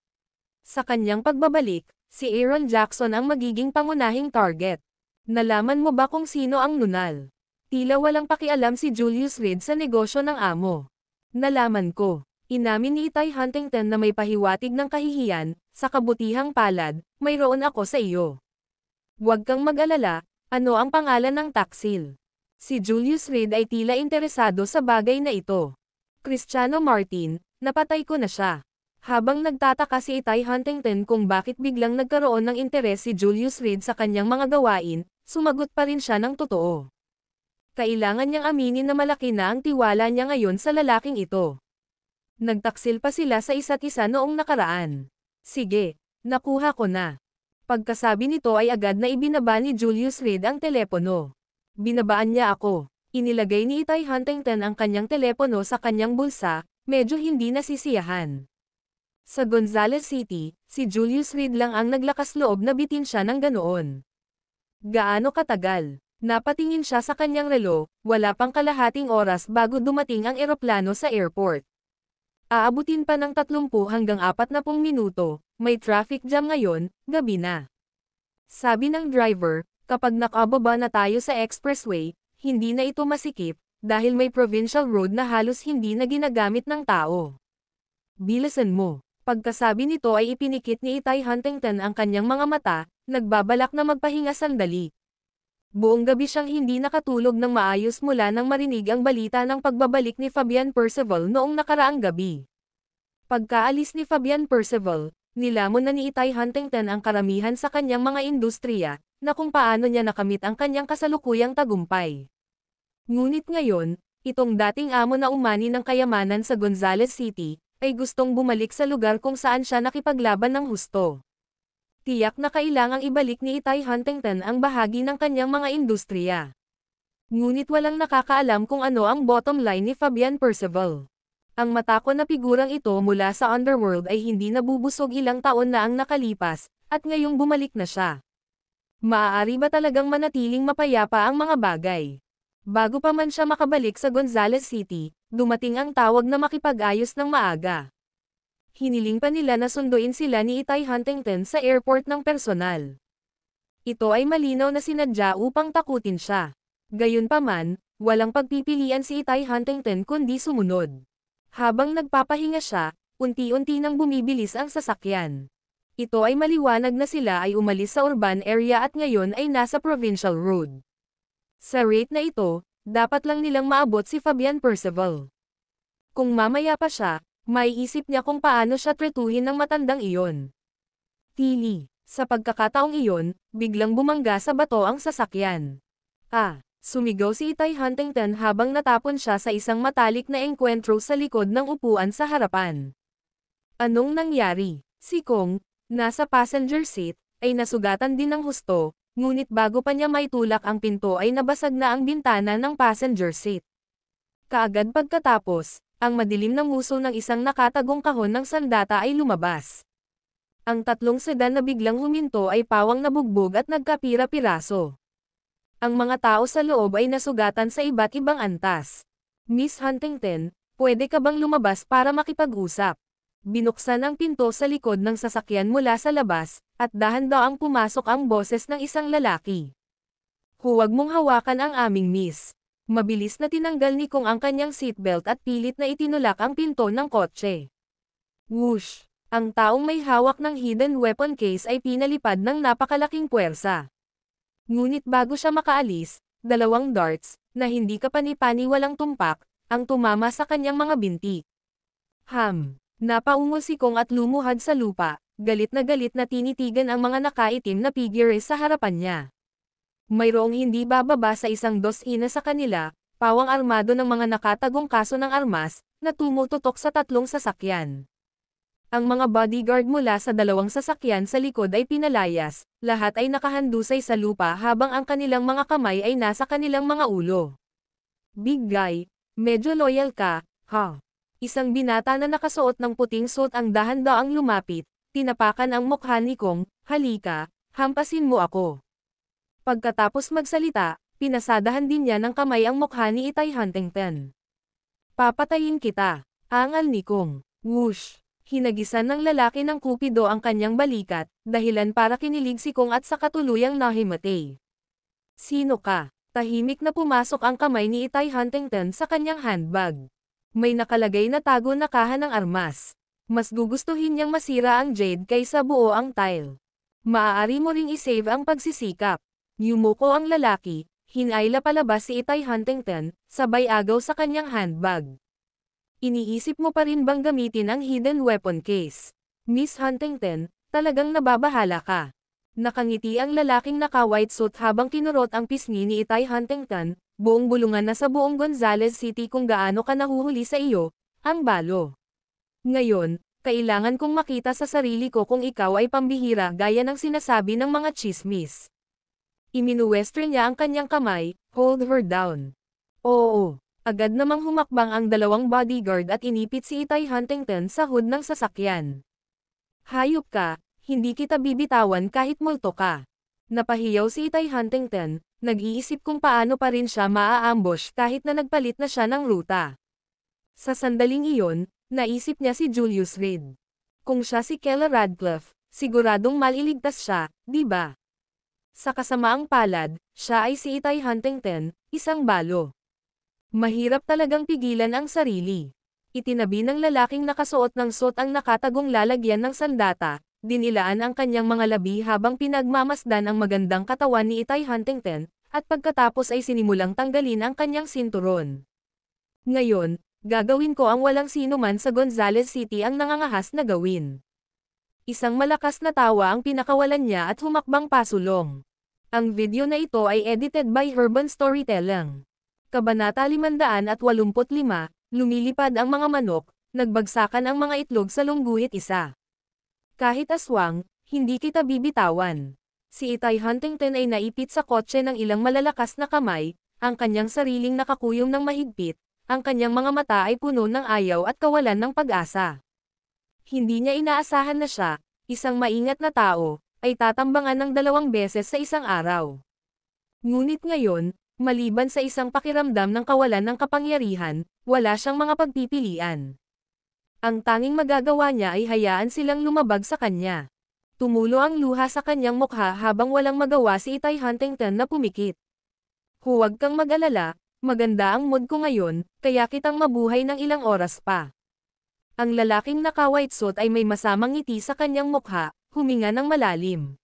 Sa kanyang pagbabalik, si Aaron Jackson ang magiging pangunahing target. Nalaman mo ba kung sino ang nunal? Tila walang pakialam si Julius Reed sa negosyo ng amo. Nalaman ko. Inamin ni Itay Huntington na may pahiwatig ng kahihiyan, sa kabutihang palad, mayroon ako sa iyo. Huwag kang mag-alala, ano ang pangalan ng taksil? Si Julius Reed ay tila interesado sa bagay na ito. Cristiano Martin, napatay ko na siya. Habang nagtataka si Itay Huntington kung bakit biglang nagkaroon ng interes si Julius Reed sa kanyang mga gawain, sumagot pa rin siya ng totoo. Kailangan niyang aminin na malaki na ang tiwala niya ngayon sa lalaking ito. Nagtaksil pa sila sa isa't isa noong nakaraan. Sige, nakuha ko na. Pagkasabi nito ay agad na ibinaba ni Julius Reed ang telepono. Binabaan niya ako. Inilagay ni Itay Huntington ang kanyang telepono sa kanyang bulsa, medyo hindi nasisiyahan. Sa Gonzales City, si Julius Reed lang ang naglakas loob na bitin siya ng ganoon. Gaano katagal? Napatingin siya sa kanyang relo, wala pang kalahating oras bago dumating ang eroplano sa airport. Aabutin pa ng 30 hanggang 40 minuto, may traffic jam ngayon, gabi na. Sabi ng driver, kapag nakababa na tayo sa expressway, hindi na ito masikip, dahil may provincial road na halos hindi na ginagamit ng tao. Bilisan mo. Pagkasabi nito ay ipinikit ni Itay Huntington ang kanyang mga mata, nagbabalak na magpahinga sandali. Buong gabi siyang hindi nakatulog ng maayos mula nang marinig ang balita ng pagbabalik ni Fabian Percival noong nakaraang gabi. Pagkaalis ni Fabian Percival, nilamon na ni Itay Huntington ang karamihan sa kanyang mga industriya, na kung paano niya nakamit ang kanyang kasalukuyang tagumpay. Ngunit ngayon, itong dating amo na umani ng kayamanan sa Gonzales City, ay gustong bumalik sa lugar kung saan siya nakipaglaban ng husto. Tiyak na kailangang ibalik ni Itay Huntington ang bahagi ng kanyang mga industriya. Ngunit walang nakakaalam kung ano ang bottom line ni Fabian Percival. Ang matako na figurang ito mula sa underworld ay hindi nabubusog ilang taon na ang nakalipas, at ngayong bumalik na siya. Maaari ba talagang manatiling mapayapa ang mga bagay? Bago pa man siya makabalik sa Gonzales City, dumating ang tawag na makipag-ayos ng maaga. Hiniling pa nila na sunduin sila ni Itay Huntington sa airport ng personal. Ito ay malinaw na sinadya upang takutin siya. Gayunpaman, walang pagpipilian si Itay Huntington kundi sumunod. Habang nagpapahinga siya, unti-unti nang bumibilis ang sasakyan. Ito ay maliwanag na sila ay umalis sa urban area at ngayon ay nasa provincial road. Sa rate na ito, dapat lang nilang maabot si Fabian Percival. Kung mamaya pa siya, maiisip niya kung paano siya tretuhin ng matandang iyon. Tili, sa pagkakataong iyon, biglang bumangga sa bato ang sasakyan. Sumigaw si Itay Huntington habang natapon siya sa isang matalik na engkwentro sa likod ng upuan sa harapan. Anong nangyari? Si Kong, nasa passenger seat, ay nasugatan din ng husto, ngunit bago pa niya maitulak ang pinto ay nabasag na ang bintana ng passenger seat. Kaagad pagkatapos, ang madilim na nguso ng isang nakatagong kahon ng sandata ay lumabas. Ang tatlong sedan na biglang huminto ay pawang nabugbog at nagkapira-piraso. Ang mga tao sa loob ay nasugatan sa iba't ibang antas. Miss Huntington, pwede ka bang lumabas para makipag-usap? Binuksan ang pinto sa likod ng sasakyan mula sa labas, at dahan-daang pumasok ang boses ng isang lalaki. Huwag mong hawakan ang aming miss. Mabilis na tinanggal ni Kong ang kanyang seatbelt at pilit na itinulak ang pinto ng kotse. Whoosh! Ang taong may hawak ng hidden weapon case ay pinalipad ng napakalaking puwersa. Ngunit bago siya makaalis, 2 darts, na hindi kapani-paniwalang tumpak, ang tumama sa kanyang mga binti. Napaungo si Kong at lumuhad sa lupa, galit na tinitigan ang mga nakaitim na figure sa harapan niya. Mayroong hindi bababa sa 1 dosina sa kanila, pawang armado ng mga nakatagong kaso ng armas, na tumututok sa 3 sasakyan. Ang mga bodyguard mula sa 2 sasakyan sa likod ay pinalayas, lahat ay nakahandusay sa lupa habang ang kanilang mga kamay ay nasa kanilang mga ulo. Big guy, medyo loyal ka, ha? Isang binata na nakasuot ng puting suit ang dahan-daang lumapit, tinapakan ang mukha ni Kong, halika, hampasin mo ako. Pagkatapos magsalita, pinasadahan din niya ng kamay ang mukha ni Itay Huntington. Papatayin kita, angal ni Kong. Whoosh! Hinagisan ng lalaki ng kupido ang kanyang balikat, dahilan para kinilig si Kong at sa katuluyang nahimatay. Sino ka? Tahimik na pumasok ang kamay ni Itay Huntington sa kanyang handbag. May nakalagay na tago na kaha ng armas. Mas gugustuhin niyang masira ang jade kaysa buo ang tile. Maaari mo ring isave ang pagsisikap. Yumuko ang lalaki, hinayla palabas si Itay Huntington, sabay agaw sa kanyang handbag. Iniisip mo pa rin bang gamitin ang hidden weapon case? Miss Huntington, talagang nababahala ka. Nakangiti ang lalaking naka-white suit habang kinurot ang pisngi ni Itay Huntington, buong bulungan na sa buong Gonzales City kung gaano ka nahuhuli sa iyo, ang balo. Ngayon, kailangan kong makita sa sarili ko kung ikaw ay pambihira gaya ng sinasabi ng mga chismis. Iminuwestro niya ang kanyang kamay, hold her down. Oo. Agad namang humakbang ang 2 bodyguard at inipit si Itay Huntington sa hood ng sasakyan. Hayop ka, hindi kita bibitawan kahit multo ka. Napahiyaw si Itay Huntington, nag-iisip kung paano pa rin siya maa-ambush kahit na nagpalit na siya ng ruta. Sa sandaling iyon, naisip niya si Julius Reed. Kung siya si Keller Radcliffe, siguradong maliligtas siya, di ba? Sa kasamaang palad, siya ay si Itay Huntington, isang balo. Mahirap talagang pigilan ang sarili. Itinabi ng lalaking nakasuot ng suot ang nakatagong lalagyan ng sandata, dinilaan ang kanyang mga labi habang pinagmamasdan ang magandang katawan ni Itay Huntington, at pagkatapos ay sinimulang tanggalin ang kanyang sinturon. Ngayon, gagawin ko ang walang sino man sa Gonzales City ang nangangahas na gawin. Isang malakas na tawa ang pinakawalan niya at humakbang pasulong. Ang video na ito ay edited by Urban Storytelling. Kabanata 585, lumilipad ang mga manok, nagbagsakan ang mga itlog sa lungguhit isa. Kahit aswang, hindi kita bibitawan. Si Itay Huntington ay naipit sa kotse ng ilang malalakas na kamay, ang kanyang sariling nakakuyong ng mahigpit, ang kanyang mga mata ay puno ng ayaw at kawalan ng pag-asa. Hindi niya inaasahan na siya, isang maingat na tao, ay tatambangan ng 2 beses sa isang araw. Ngunit ngayon, maliban sa isang pakiramdam ng kawalan ng kapangyarihan, wala siyang mga pagpipilian. Ang tanging magagawa niya ay hayaan silang lumabag sa kanya. Tumulo ang luha sa kanyang mukha habang walang magawa si Itay Huntington na pumikit. Huwag kang mag-alala, maganda ang mood ko ngayon, kaya kitang mabuhay ng ilang oras pa. Ang lalaking naka-white suit ay may masamang ngiti sa kanyang mukha, huminga ng malalim.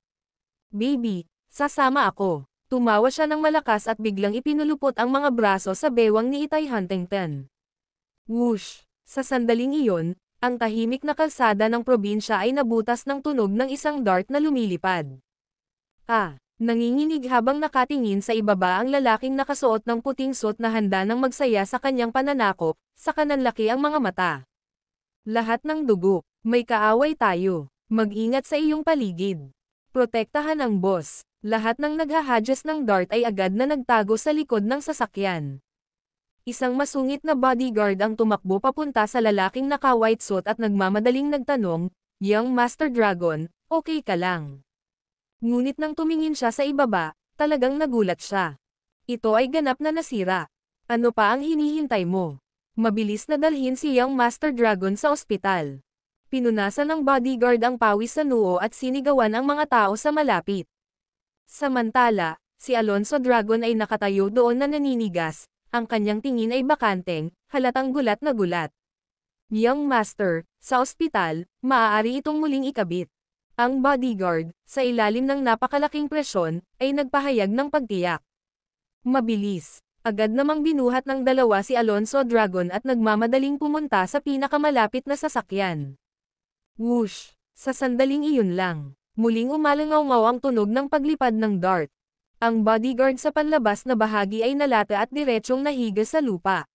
Baby, sasama ako. Tumawa siya ng malakas at biglang ipinulupot ang mga braso sa bewang ni Itay Huntington. Whoosh! Sa sandaling iyon, ang tahimik na kalsada ng probinsya ay nabutas ng tunog ng isang dart na lumilipad. Nanginginig habang nakatingin sa ibaba ang lalaking nakasuot ng puting suot na handa ng magsaya sa kanyang pananakop, sa kananlaki ang mga mata. Lahat ng dugo, may kaaway tayo. Mag-ingat sa iyong paligid. Protektahan ang boss. Lahat ng naghahadjas ng dart ay agad na nagtago sa likod ng sasakyan. Isang masungit na bodyguard ang tumakbo papunta sa lalaking naka-white suit at nagmamadaling nagtanong, "Young Master Dragon, okay ka lang?" Ngunit nang tumingin siya sa ibaba, talagang nagulat siya. Ito ay ganap na nasira. Ano pa ang hinihintay mo? Mabilis na dalhin si Young Master Dragon sa ospital. Pinunasan ng bodyguard ang pawis sa noo at sinigawan ang mga tao sa malapit. Samantala, si Alonso Dragon ay nakatayo doon na naninigas, ang kanyang tingin ay bakanteng, halatang gulat na gulat. Young Master, sa ospital, maaari itong muling ikabit. Ang bodyguard, sa ilalim ng napakalaking presyon, ay nagpahayag ng pagtiyak. Mabilis. Agad namang binuhat ng dalawa si Alonso Dragon at nagmamadaling pumunta sa pinakamalapit na sasakyan. Whoosh! Sa sandaling iyon lang, muling umalangaw-ngaw ang tunog ng paglipad ng dart. Ang bodyguard sa panlabas na bahagi ay nalata at diretsyong nahiga sa lupa.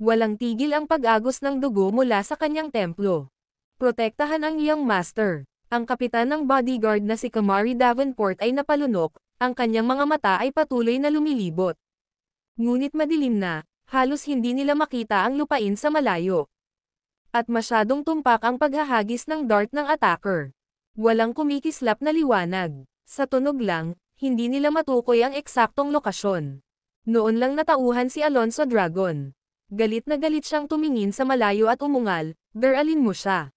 Walang tigil ang pag-agos ng dugo mula sa kanyang templo. Protektahan ang Young Master. Ang kapitan ng bodyguard na si Kamari Davenport ay napalunok, ang kanyang mga mata ay patuloy na lumilibot. Ngunit madilim na, halos hindi nila makita ang lupain sa malayo. At masyadong tumpak ang paghahagis ng dart ng attacker. Walang kumikislap na liwanag. Sa tunog lang, hindi nila matukoy ang eksaktong lokasyon. Noon lang natauhan si Alonso Dragon. Galit na galit siyang tumingin sa malayo at umungal, "Daralin mo siya."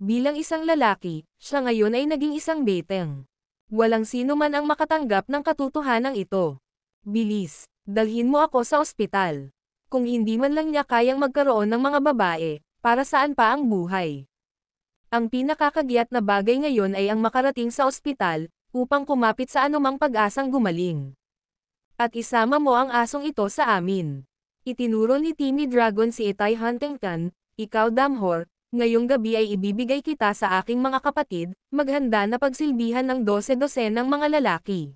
Bilang isang lalaki, siya ngayon ay naging isang beteng. Walang sino man ang makatanggap ng katotohanan ito. "Bilis, dalhin mo ako sa ospital." Kung hindi man lang niya kayang magkaroon ng mga babae, para saan pa ang buhay? Ang pinakakagiat na bagay ngayon ay ang makarating sa ospital, upang kumapit sa anumang pag-asang gumaling. At isama mo ang asong ito sa amin. Itinuro ni Timmy Dragon si Itay Huntington, "Ikaw Damhor, ngayong gabi ay ibibigay kita sa aking mga kapatid, maghanda na pagsilbihan ng 12 ng mga lalaki.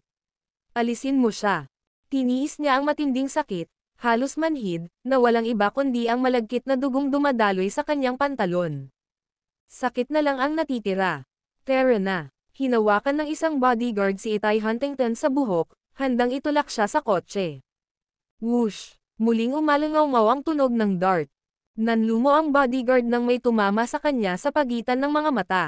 Alisin mo siya." Tiniis niya ang matinding sakit, halos manhid, na walang iba kundi ang malagkit na dugong dumadaloy sa kanyang pantalon. Sakit na lang ang natitira. Tara na. Hinawakan ng isang bodyguard si Itay Huntington sa buhok, handang itulak siya sa kotse. Whoosh! Muling umalangaw-ngaw ang tunog ng dart. Nanlumo ang bodyguard nang may tumama sa kanya sa pagitan ng mga mata.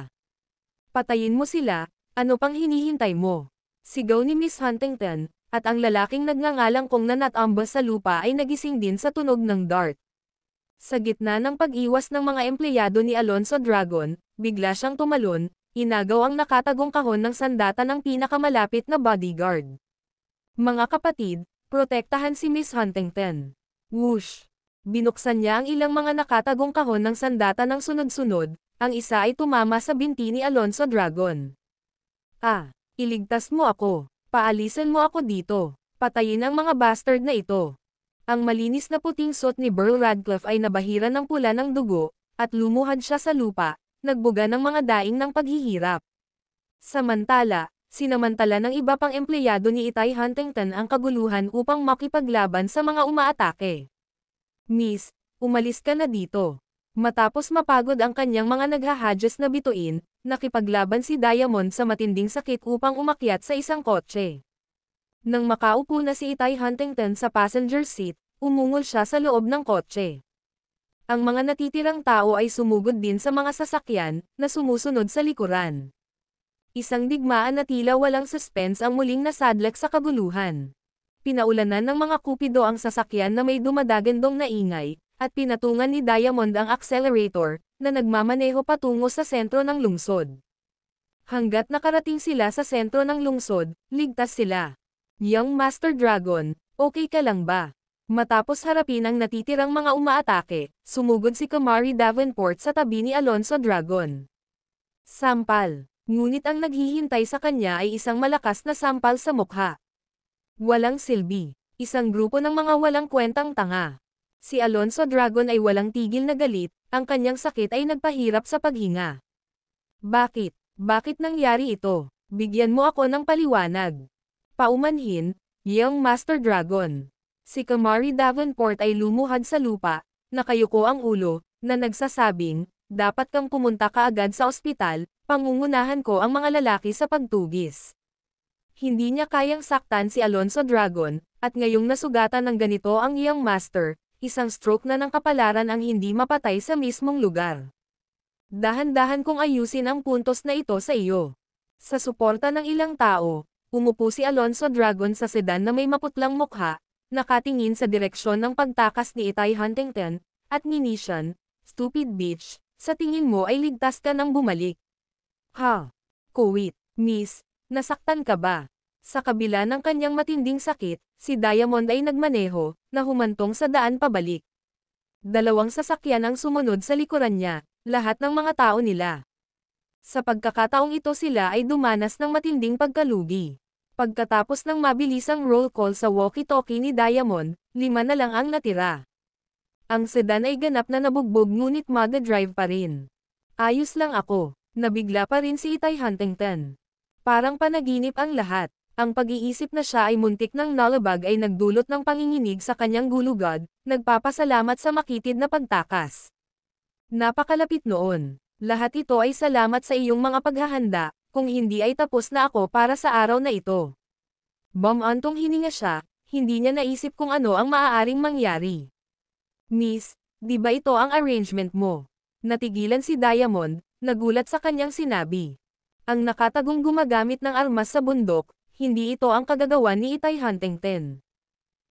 "Patayin mo sila, ano pang hinihintay mo?" Sigaw ni Miss Huntington, at ang lalaking nagngangalang kong nanatambas sa lupa ay nagising din sa tunog ng dart. Sa gitna ng pag-iwas ng mga empleyado ni Alonso Dragon, bigla siyang tumalon, inagaw ang nakatagong kahon ng sandata ng pinakamalapit na bodyguard. "Mga kapatid, protektahan si Miss Huntington." Whoosh! Binuksan niya ang ilang mga nakatagong kahon ng sandata ng sunod-sunod, ang isa ay tumama sa binti ni Alonso Dragon. Iligtas mo ako. Paalisan mo ako dito. Patayin ang mga bastard na ito. Ang malinis na puting suot ni Burl Radcliffe ay nabahiran ng pula ng dugo, at lumuhad siya sa lupa, nagbuga ng mga daing ng paghihirap. Samantala, sinamantala ng iba pang empleyado ni Itay Huntington ang kaguluhan upang makipaglaban sa mga umaatake. Miss, umalis ka na dito. Matapos mapagod ang kanyang mga naghahadges na bituin, nakipaglaban si Diamond sa matinding sakit upang umakyat sa isang kotse. Nang makaupo na si Itay Huntington sa passenger seat, umungol siya sa loob ng kotse. Ang mga natitirang tao ay sumugod din sa mga sasakyan na sumusunod sa likuran. Isang digmaan na tila walang suspense ang muling nasadlak sa kaguluhan. Pinaulanan ng mga kupido ang sasakyan na may dumadagandong na ingay, at pinatungan ni Diamond ang accelerator, na nagmamaneho patungo sa sentro ng lungsod. Hanggat nakarating sila sa sentro ng lungsod, ligtas sila. Young Master Dragon, okay ka lang ba? Matapos harapin ang natitirang mga umaatake, sumugod si Kamari Davenport sa tabi ni Alonso Dragon. Sampal. Ngunit ang naghihintay sa kanya ay isang malakas na sampal sa mukha. Walang silbi. Isang grupo ng mga walang kwentang tanga. Si Alonso Dragon ay walang tigil na galit, ang kanyang sakit ay nagpahirap sa paghinga. Bakit? Bakit nangyari ito? Bigyan mo ako ng paliwanag. Paumanhin, Young Master Dragon. Si Kamari Davenport ay lumuhad sa lupa, nakayuko ang ulo, na nagsasabing, dapat kang pumunta kaagad sa ospital, pangungunahan ko ang mga lalaki sa pagtugis. Hindi niya kayang saktan si Alonso Dragon, at ngayong nasugatan ng ganito ang Young Master, isang stroke na ng kapalaran ang hindi mapatay sa mismong lugar. Dahan-dahan kong ayusin ang puntos na ito sa iyo. Sa suporta ng ilang tao, umupo si Alonso Dragon sa sedan na may maputlang mukha, nakatingin sa direksyon ng pagtakas ni Itay Huntington, at nginisyan, stupid bitch, sa tingin mo ay ligtas ka nang bumalik. Kuwit, miss, nasaktan ka ba? Sa kabila ng kanyang matinding sakit, si Diamond ay nagmaneho, na humantong sa daan pabalik. Dalawang sasakyan ang sumunod sa likuran niya, lahat ng mga tao nila. Sa pagkakataong ito sila ay dumanas ng matinding pagkalugi. Pagkatapos ng mabilisang roll call sa walkie-talkie ni Diamond, 5 na lang ang natira. Ang sedan ay ganap na nabugbog ngunit mag-drive pa rin. Ayos lang ako, nabigla pa rin si Itay Huntington. Parang panaginip ang lahat. Ang pag-iisip na siya ay muntik ng nalabag ay nagdulot ng panginginig sa kanyang gulugod, nagpapasalamat sa makitid na pagtakas. Napakalapit noon. Lahat ito ay salamat sa iyong mga paghahanda, kung hindi ay tapos na ako para sa araw na ito. Bumantong hininga siya, hindi niya naisip kung ano ang maaaring mangyari. Miss, di ba ito ang arrangement mo? Natigilan si Diamond, nagulat sa kanyang sinabi. Ang nakatagong gumagamit ng armas sa bundok, hindi ito ang kagagawan ni Itay Huntington.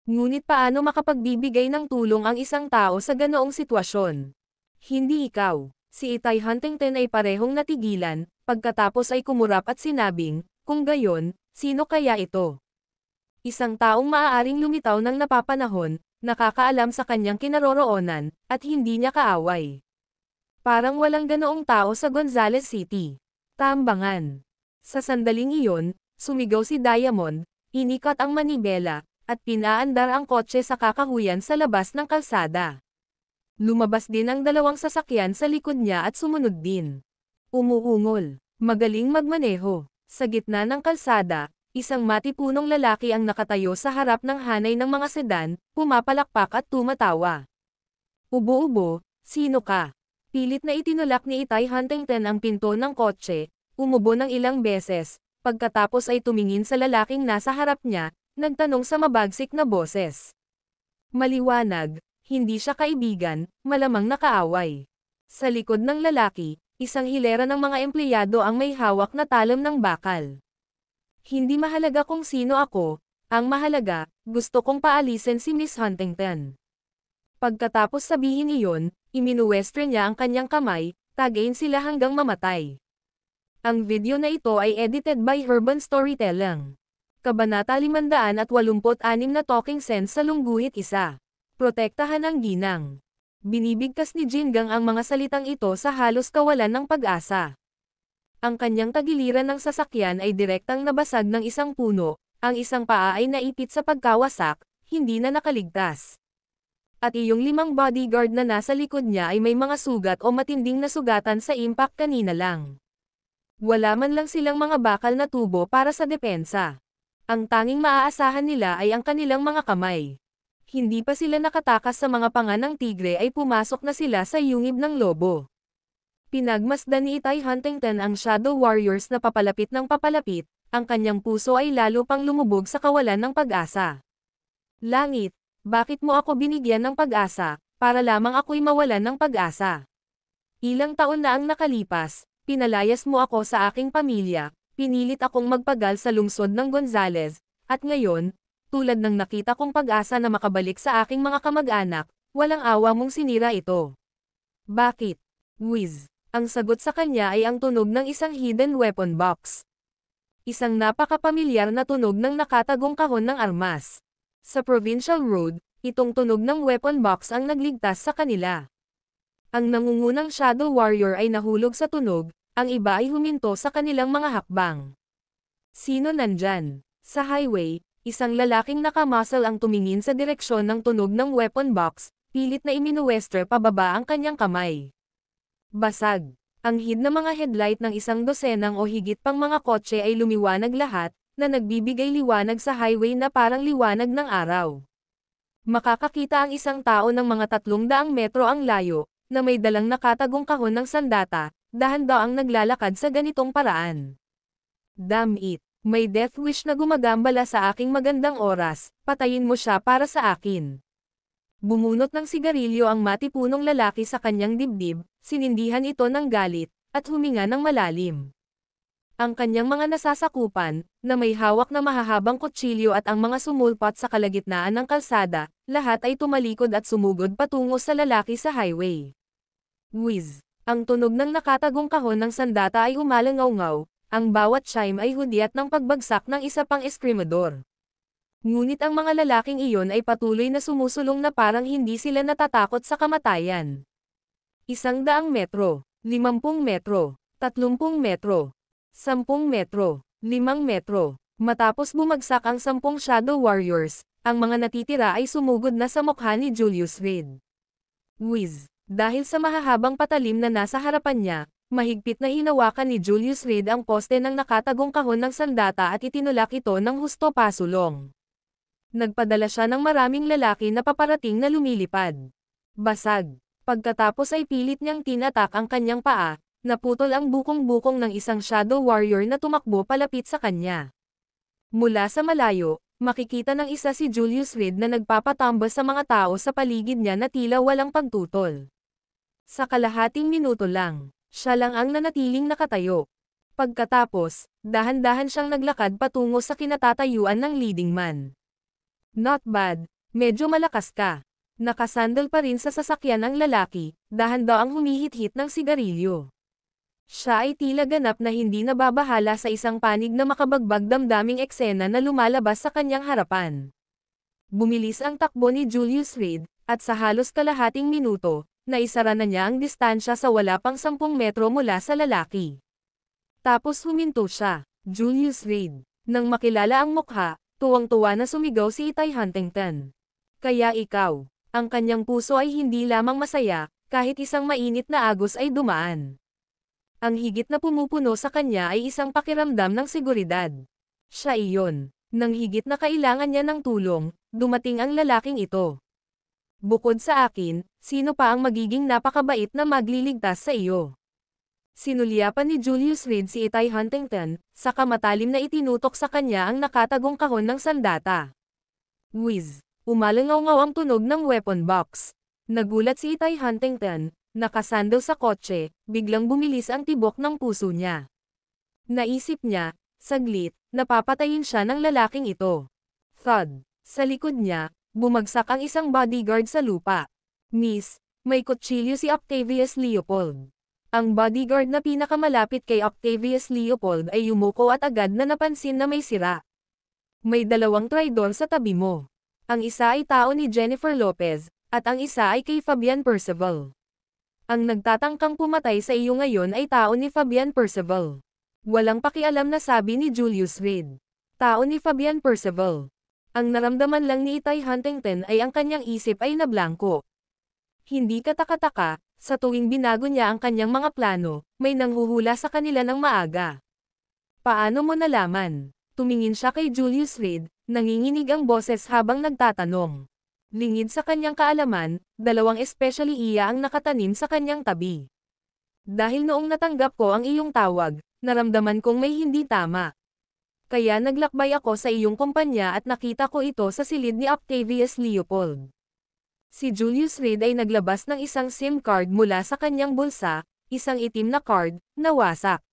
Ngunit paano makapagbibigay ng tulong ang isang tao sa ganoong sitwasyon? Hindi ikaw. Si Itay Huntington ay parehong natigilan, pagkatapos ay kumurap at sinabing, kung gayon, sino kaya ito? Isang taong maaaring lumitaw ng napapanahon, nakakaalam sa kanyang kinaroroonan, at hindi niya kaaway. Parang walang ganoong tao sa Gonzales City. Tambangan. Sa sandaling iyon, sumigaw si Diamond, inikat ang manibela, at pinaandar ang kotse sa kakahuyan sa labas ng kalsada. Lumabas din ang dalawang sasakyan sa likod niya at sumunod din. Umuungol, magaling magmaneho. Sa gitna ng kalsada, isang matipunong lalaki ang nakatayo sa harap ng hanay ng mga sedan, pumapalakpak at tumatawa. Ubo-ubo, sino ka? Pilit na itinulak ni Itay Huntington ang pinto ng kotse, umubo ng ilang beses. Pagkatapos ay tumingin sa lalaking nasa harap niya, nagtanong sa mabagsik na boses. Maliwanag, hindi siya kaibigan, malamang nakaaway. Sa likod ng lalaki, isang hilera ng mga empleyado ang may hawak na talam ng bakal. Hindi mahalaga kung sino ako, ang mahalaga, gusto kong paalisin si Miss Huntington. Pagkatapos sabihin iyon, iminuwestre niya ang kanyang kamay, tagayin sila hanggang mamatay. Ang video na ito ay edited by Urban Storytelling. Kabanata 586 na Talking Sense sa Lungguhit 1. Protektahan ang ginang. Binibigkas ni Jingang ang mga salitang ito sa halos kawalan ng pag-asa. Ang kanyang tagiliran ng sasakyan ay direktang nabasag ng isang puno, ang isang paa ay naipit sa pagkawasak, hindi na nakaligtas. At iyong 5 bodyguard na nasa likod niya ay may mga sugat o matinding nasugatan sa impact kanina lang. Wala man lang silang mga bakal na tubo para sa depensa. Ang tanging maaasahan nila ay ang kanilang mga kamay. Hindi pa sila nakatakas sa mga panga ng tigre ay pumasok na sila sa yungib ng lobo. Pinagmasdan ni Itay Huntington ang Shadow Warriors na papalapit ng papalapit, ang kanyang puso ay lalo pang lumubog sa kawalan ng pag-asa. Langit, bakit mo ako binigyan ng pag-asa, para lamang ako'y mawalan ng pag-asa? Ilang taon na ang nakalipas, pinalayas mo ako sa aking pamilya, pinilit akong magpagal sa lungsod ng Gonzales, at ngayon, tulad ng nakita kong pag-asa na makabalik sa aking mga kamag-anak, walang awa mong sinira ito. Bakit? Whiz. Ang sagot sa kanya ay ang tunog ng isang hidden weapon box. Isang napakapamilyar na tunog ng nakatagong kahon ng armas. Sa Provincial Road, itong tunog ng weapon box ang nagligtas sa kanila. Ang nangungunang Shadow Warrior ay nahulog sa tunog, ang iba ay huminto sa kanilang mga hakbang. Sino nandyan? Sa highway, isang lalaking nakamuscle ang tumingin sa direksyon ng tunog ng weapon box, pilit na iminuwester pababa ang kanyang kamay. Basag. Ang hid na mga headlight ng isang dosenang o higit pang mga kotse ay lumiwanag lahat, na nagbibigay liwanag sa highway na parang liwanag ng araw. Makakakita ang isang tao ng mga 300 metro ang layo, na may dalang nakatagong kahon ng sandata, dahan-daang naglalakad sa ganitong paraan. Damn it! May death wish na gumagambala sa aking magandang oras, patayin mo siya para sa akin. Bumunot ng sigarilyo ang matipunong lalaki sa kanyang dibdib, sinindihan ito ng galit, at huminga ng malalim. Ang kanyang mga nasasakupan, na may hawak na mahahabang kutsilyo at ang mga sumulpot sa kalagitnaan ng kalsada, lahat ay tumalikod at sumugod patungo sa lalaki sa highway. Whiz! Ang tunog ng nakatagong kahon ng sandata ay umalangaw-ngaw, ang bawat chime ay hudyat ng pagbagsak ng isa pang eskrimador. Ngunit ang mga lalaking iyon ay patuloy na sumusulong na parang hindi sila natatakot sa kamatayan. 100 metro, 50 metro, 30 metro, 10 metro, 5 metro. Matapos bumagsak ang 10 Shadow Warriors, ang mga natitira ay sumugod na sa mukha ni Julius Reed. Whiz! Dahil sa mahahabang patalim na nasa harapan niya, mahigpit na hinawakan ni Julius Reed ang poste ng nakatagong kahon ng sandata at itinulak ito ng husto pasulong. Nagpadala siya ng maraming lalaki na paparating na lumilipad. Basag. Pagkatapos ay pilit niyang tinatak ang kanyang paa, naputol ang bukong-bukong ng isang Shadow Warrior na tumakbo palapit sa kanya. Mula sa malayo, makikita ng isa si Julius Reed na nagpapatambas sa mga tao sa paligid niya na tila walang pagtutol. Sa kalahating minuto lang, siya lang ang nanatiling nakatayo. Pagkatapos, dahan-dahan siyang naglakad patungo sa kinatatayuan ng leading man. Not bad, medyo malakas ka. Nakasandal pa rin sa sasakyan ang lalaki, dahan-daang humihit-hit ng sigarilyo. Siya ay tila ganap na hindi nababahala sa isang panig na makabagbag damdaming eksena na lumalabas sa kanyang harapan. Bumilis ang takbo ni Julius Reed, at sa halos kalahating minuto, naisara na niya ang distansya sa wala pang 10 metro mula sa lalaki. Tapos huminto siya. Julius Reed. Nang makilala ang mukha, tuwang-tuwa na sumigaw si Itay Huntington. Kaya ikaw. Ang kanyang puso ay hindi lamang masaya, kahit isang mainit na agos ay dumaan. Ang higit na pumupuno sa kanya ay isang pakiramdam ng seguridad. Siya iyon. Nang higit na kailangan niya ng tulong, dumating ang lalaking ito. Bukod sa akin, sino pa ang magiging napakabait na magliligtas sa iyo? Sinulyapan ni Julius Reed si Itay Huntington, saka matalim na itinutok sa kanya ang nakatagong kahon ng sandata. Whiz! Umalangaw-ngaw ang tunog ng weapon box. Nagulat si Itay Huntington, nakasandal sa kotse, biglang bumilis ang tibok ng puso niya. Naisip niya, saglit, napapatayin siya ng lalaking ito. Thud! Sa likod niya, bumagsak ang isang bodyguard sa lupa. Miss, may kutsilyo si Octavius Leopold. Ang bodyguard na pinakamalapit kay Octavius Leopold ay yumuko at agad na napansin na may sira. May 2 traidor sa tabi mo. Ang isa ay tao ni Jennifer Lopez, at ang isa ay kay Fabian Percival. Ang nagtatangkang pumatay sa iyo ngayon ay tao ni Fabian Percival. Walang pakialam na sabi ni Julius Reed. Tao ni Fabian Percival. Ang naramdaman lang ni Itay Huntington ay ang kanyang isip ay nablangko. Hindi kataka-taka, sa tuwing binago niya ang kanyang mga plano, may nanghuhula sa kanila ng maaga. Paano mo nalaman? Tumingin siya kay Julius Reed, nanginginig ang boses habang nagtatanong. Lingid sa kanyang kaalaman, dalawang especially iya ang nakatanim sa kanyang tabi. Dahil noong natanggap ko ang iyong tawag, naramdaman kong may hindi tama. Kaya naglakbay ako sa iyong kumpanya at nakita ko ito sa silid ni Octavius Leopold. Si Julius Reed ay naglabas ng isang SIM card mula sa kanyang bulsa, isang itim na card, na wasak.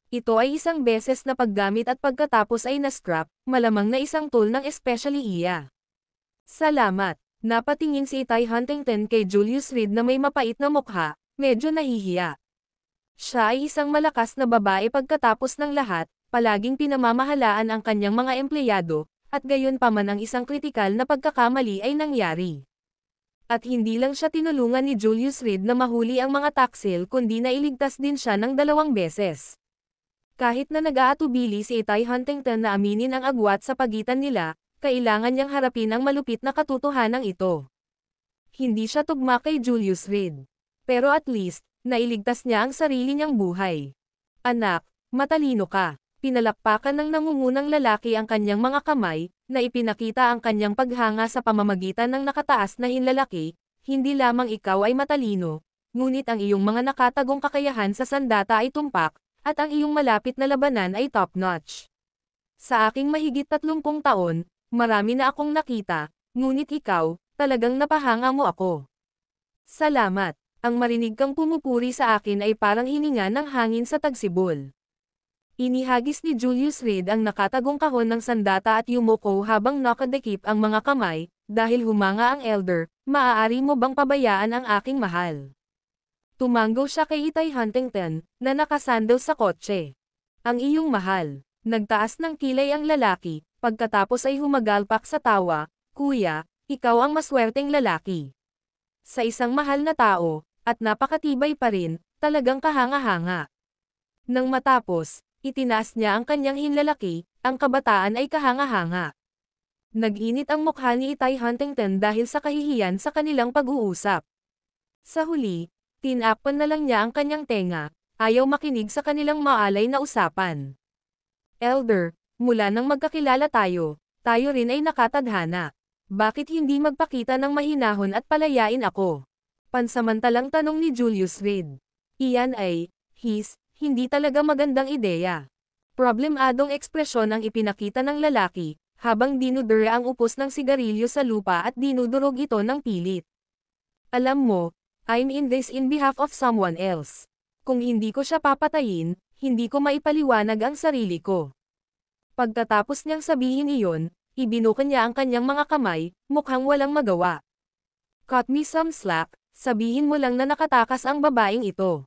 Ito ay isang beses na paggamit at pagkatapos ay na-scrap, malamang na isang tool ng especially iya. Salamat. Napatingin si Itay Huntington kay Julius Reed na may mapait na mukha, medyo nahihiya. Siya ay isang malakas na babae pagkatapos ng lahat, palaging pinamamahalaan ang kanyang mga empleyado, at gayon pa man ang isang kritikal na pagkakamali ay nangyari. At hindi lang siya tinulungan ni Julius Reed na mahuli ang mga taksil kundi nailigtas din siya ng 2 beses. Kahit na nag-aatubili si Itay Huntington na aminin ang agwat sa pagitan nila, kailangan niyang harapin ang malupit na katotohanan ito. Hindi siya tugma kay Julius Reed. Pero at least, nailigtas niya ang sarili niyang buhay. Anak, matalino ka. Pinalakpakan ng nangungunang lalaki ang kanyang mga kamay, na ipinakita ang kanyang paghanga sa pamamagitan ng nakataas na hinlalaki, hindi lamang ikaw ay matalino, ngunit ang iyong mga nakatagong kakayahan sa sandata ay tumpak, at ang iyong malapit na labanan ay top-notch. Sa aking mahigit 30 taon, marami na akong nakita, ngunit ikaw, talagang napahanga mo ako. Salamat. Ang marinig kang pumupuri sa akin ay parang hininga ng hangin sa tagsibol. Inihagis ni Julius Reed ang nakatagong kahon ng sandata at yumuko habang nakadikip ang mga kamay, dahil humanga ang elder, maaari mo bang pabayaan ang aking mahal? Tumango siya kay Itay Huntington, na nakasandal sa kotse. Ang iyong mahal. Nagtaas ng kilay ang lalaki, pagkatapos ay humagalpak sa tawa, Kuya, ikaw ang maswerteng lalaki. Sa isang mahal na tao, at napakatibay pa rin, talagang kahanga-hanga. Nang matapos, itinaas niya ang kanyang hinlalaki, ang kabataan ay kahanga-hanga. Nag-init ang mukha ni Itay Huntington dahil sa kahihiyan sa kanilang pag-uusap. Sa huli, tinakpan na lang niya ang kanyang tenga, ayaw makinig sa kanilang maalay na usapan. Elder, mula nang magkakilala tayo rin ay nakatadhana. Bakit hindi magpakita ng mahinahon at palayain ako? Pansamantalang tanong ni Julius Reed. Iyan ay, hindi talaga magandang ideya. Problemadong ekspresyon ang ipinakita ng lalaki, habang dinudura ang upos ng sigarilyo sa lupa at dinudurog ito ng pilit. Alam mo, I'm in this in behalf of someone else. Kung hindi ko siya papatayin, hindi ko maipaliwanag ang sarili ko. Pagkatapos niyang sabihin iyon, ibinuka niya ang kanyang mga kamay, mukhang walang magawa. Cut me some slack, sabihin mo lang na nakatakas ang babaeng ito.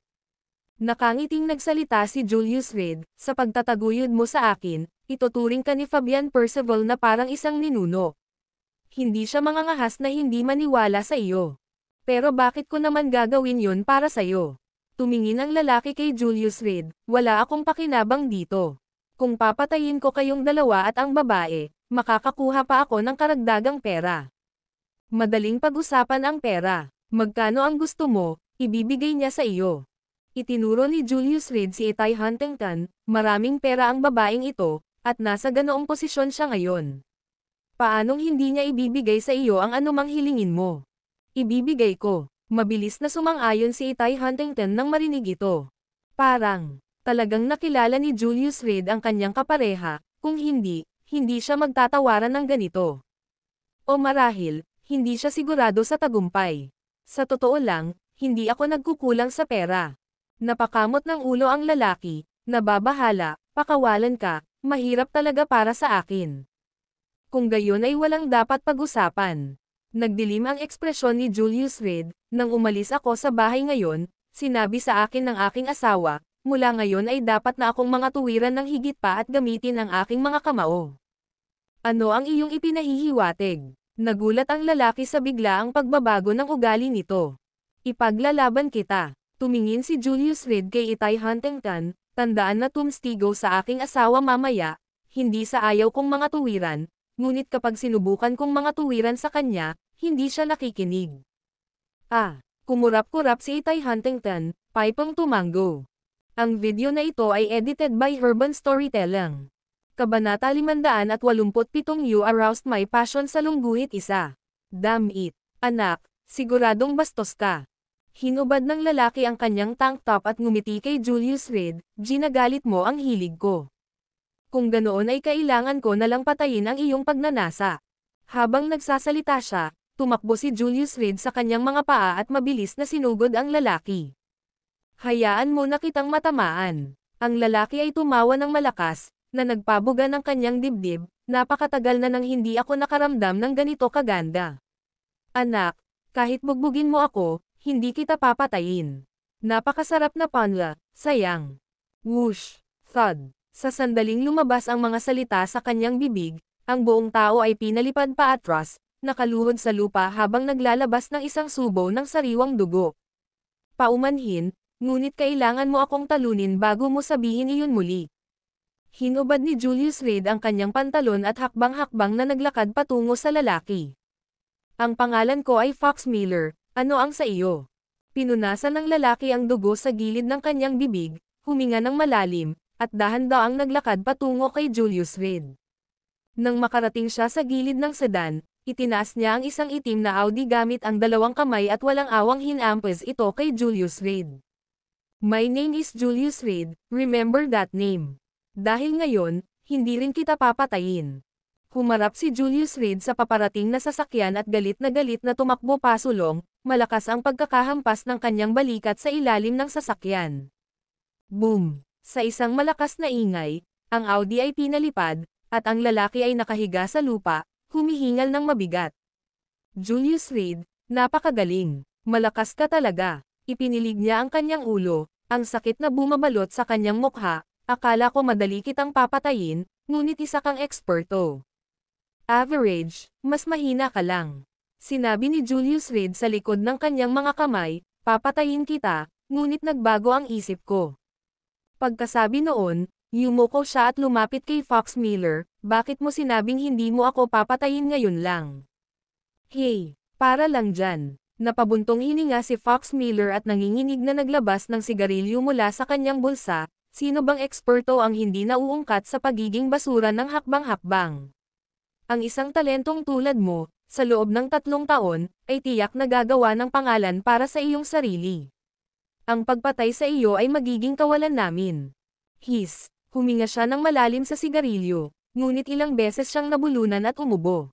Nakangiting nagsalita si Julius Reed, sa pagtataguyod mo sa akin, ituturing ka ni Fabian Percival na parang isang ninuno. Hindi siya mangangahas na hindi maniwala sa iyo. Pero bakit ko naman gagawin yun para sa iyo? Tumingin ang lalaki kay Julius Reed, wala akong pakinabang dito. Kung papatayin ko kayong dalawa at ang babae, makakakuha pa ako ng karagdagang pera. Madaling pag-usapan ang pera. Magkano ang gusto mo, ibibigay niya sa iyo. Itinuro ni Julius Reed si Itay Huntington, maraming pera ang babaeng ito, at nasa ganoong posisyon siya ngayon. Paanong hindi niya ibibigay sa iyo ang anumang hilingin mo? Ibibigay ko. Mabilis na sumang-ayon si Itay Huntington nang marinig ito. Parang, talagang nakilala ni Julius Reed ang kanyang kapareha, kung hindi siya magtatawaran ng ganito. O marahil, hindi siya sigurado sa tagumpay. Sa totoo lang, hindi ako nagkukulang sa pera. Napakamot ng ulo ang lalaki, nababahala, pakawalan ka, mahirap talaga para sa akin. Kung gayon ay walang dapat pag-usapan. Nagdilim ang ekspresyon ni Julius Reed, nang umalis ako sa bahay ngayon, sinabi sa akin ng aking asawa, mula ngayon ay dapat na akong mga tuwiran ng higit pa at gamitin ang aking mga kamao. Ano ang iyong ipinahihiwatig? Nagulat ang lalaki sa biglaang pagbabago ng ugali nito. Ipaglalaban kita. Tumingin si Julius Reed kay Itay Huntington, tandaan na tumstigo sa aking asawa mamaya, hindi sa ayaw kong mga tuwiran, ngunit kapag sinubukan kong mga tuwiran sa kanya, hindi siya nakikinig. Kumurap-kurap si Itay Huntington, paypang tumango. Ang video na ito ay edited by Herban Storytelling. Kabanata 587 You aroused my passion sa lungguhit isa. Damn it, anak, siguradong bastos ka. Hinubad ng lalaki ang kanyang tank top at ngumiti kay Julius Reed, ginagalit mo ang hilig ko. Kung ganoon ay kailangan ko na lang patayin ang iyong pagnanasa. Habang nagsasalita siya, tumakbo si Julius Reed sa kanyang mga paa at mabilis na sinugod ang lalaki. Hayaan mo na kitang matamaan. Ang lalaki ay tumawa ng malakas, na nagpabuga ng kanyang dibdib, napakatagal na nang hindi ako nakaramdam ng ganito kaganda. Anak, kahit bugbugin mo ako, hindi kita papatayin. Napakasarap na panla, sayang. Whoosh, thud. Sa sandaling lumabas ang mga salita sa kanyang bibig, ang buong tao ay pinalipad pa atras, nakaluhod sa lupa habang naglalabas ng isang subo ng sariwang dugo. Paumanhin, ngunit kailangan mo akong talunin bago mo sabihin iyon muli. Hinubad ni Julius Reed ang kanyang pantalon at hakbang-hakbang na naglakad patungo sa lalaki. Ang pangalan ko ay Fox Miller, ano ang sa iyo? Pinunasan ng lalaki ang dugo sa gilid ng kanyang bibig, huminga ng malalim, at dahan-daang naglakad patungo kay Julius Reed. Nang makarating siya sa gilid ng sedan, itinaas niya ang isang itim na Audi gamit ang dalawang kamay at walang awang hinampes ito kay Julius Reed. My name is Julius Reed, remember that name. Dahil ngayon, hindi rin kita papatayin. Humarap si Julius Reed sa paparating na sasakyan at galit na tumakbo pasulong, malakas ang pagkakahampas ng kanyang balikat sa ilalim ng sasakyan. Boom! Sa isang malakas na ingay, ang Audi ay pinalipad, at ang lalaki ay nakahiga sa lupa, humihingal ng mabigat. Julius Reed, napakagaling. Malakas ka talaga. Ipinilig niya ang kanyang ulo, ang sakit na bumabalot sa kanyang mukha. Akala ko madali kitang papatayin, ngunit isa kang eksperto. Average, mas mahina ka lang. Sinabi ni Julius Reed sa likod ng kanyang mga kamay, papatayin kita, ngunit nagbago ang isip ko. Pagkasabi noon, yumuko siya at lumapit kay Fox Miller, bakit mo sinabing hindi mo ako papatayin ngayon lang? Hey, para lang dyan. Napabuntong hininga si Fox Miller at nanginginig na naglabas ng sigarilyo mula sa kanyang bulsa. Sino bang eksperto ang hindi nauungkat sa pagiging basura ng hakbang-hakbang? Ang isang talentong tulad mo, sa loob ng 3 taon, ay tiyak na gagawa ng pangalan para sa iyong sarili. Ang pagpatay sa iyo ay magiging kawalan namin. Huminga siya ng malalim sa sigarilyo, ngunit ilang beses siyang nabulunan at umubo.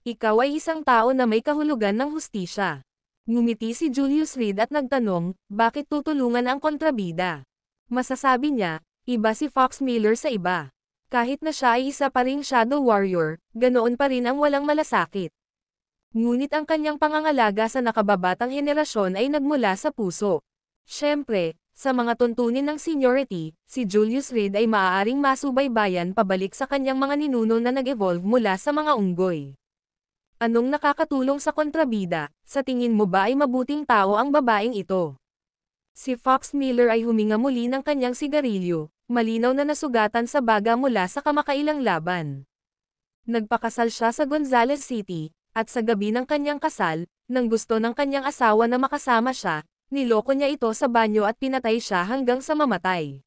Ikaw ay isang tao na may kahulugan ng hustisya. Ngumiti si Julius Reed at nagtanong, bakit tutulungan ang kontrabida? Masasabi niya, iba si Fox Miller sa iba. Kahit na siya ay isa pa ring shadow warrior, ganoon pa rin ang walang malasakit. Ngunit ang kanyang pangangalaga sa nakababatang henerasyon ay nagmula sa puso. Siyempre, sa mga tuntunin ng seniority, si Julius Reed ay maaaring masubaybayan pabalik sa kanyang mga ninuno na nag-evolve mula sa mga unggoy. Anong nakakatulong sa kontrabida? Sa tingin mo ba ay mabuting tao ang babaeng ito? Si Fox Miller ay huminga muli ng kanyang sigarilyo, malinaw na nasugatan sa baga mula sa kamakailang laban. Nagpakasal siya sa Gonzales City, at sa gabi ng kanyang kasal, nang gusto ng kanyang asawa na makasama siya, niloko niya ito sa banyo at pinatay siya hanggang sa mamatay.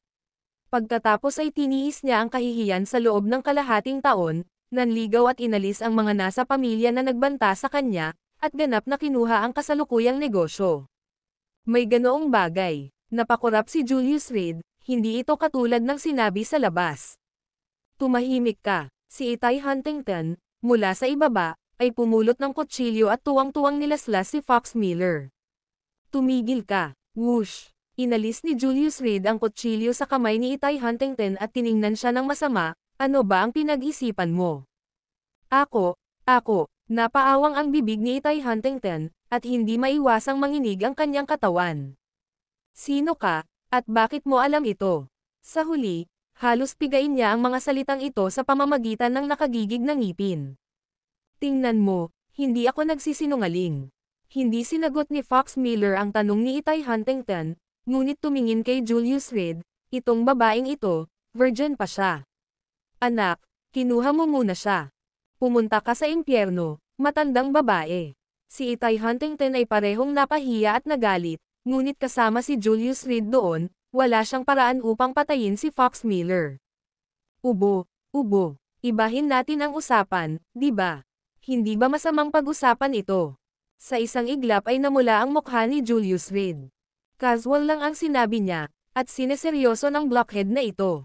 Pagkatapos ay tiniis niya ang kahihiyan sa loob ng kalahating taon, nanligaw at inalis ang mga nasa pamilya na nagbanta sa kanya, at ganap na kinuha ang kasalukuyang negosyo. May ganoong bagay. Napakurap si Julius Reed, hindi ito katulad ng sinabi sa labas. Tumahimik ka. Si Itay Huntington, mula sa ibaba, ay pumulot ng kutsilyo at tuwang-tuwang nilaslas si Fox Miller. Tumigil ka. Whoosh! Inalis ni Julius Reed ang kutsilyo sa kamay ni Itay Huntington at tiningnan siya ng masama, ano ba ang pinag-isipan mo? Ako, napaawang ang bibig ni Itay Huntington, at hindi maiwasang manginig ang kanyang katawan. Sino ka, at bakit mo alam ito? Sa huli, halos pigain niya ang mga salitang ito sa pamamagitan ng nakagigig na ngipin. Tingnan mo, hindi ako nagsisinungaling. Hindi sinagot ni Fox Miller ang tanong ni Itay Huntington, ngunit tumingin kay Julius Reed, itong babaeng ito, virgin pa siya. Anak, kinuha mo muna siya. Pumunta ka sa impyerno, matandang babae. Si Itay Huntington ay parehong napahiya at nagalit, ngunit kasama si Julius Reed doon, wala siyang paraan upang patayin si Fox Miller. Ubo, ibahin natin ang usapan, di ba? Hindi ba masamang pag-usapan ito? Sa isang iglap ay namula ang mukha ni Julius Reed. Casual lang ang sinabi niya, at sineseryoso ng blockhead na ito.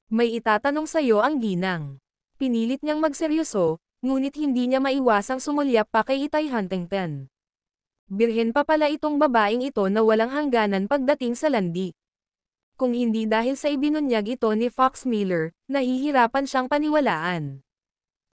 May itatanong sa'yo ang ginang. Pinilit niyang magseryoso, ngunit hindi niya maiwasang sumulyap pa kay Itay Huntington. Birhen pa pala itong babaeng ito na walang hangganan pagdating sa landi. Kung hindi dahil sa ibinunyag ito ni Fox Miller, nahihirapan siyang paniwalaan.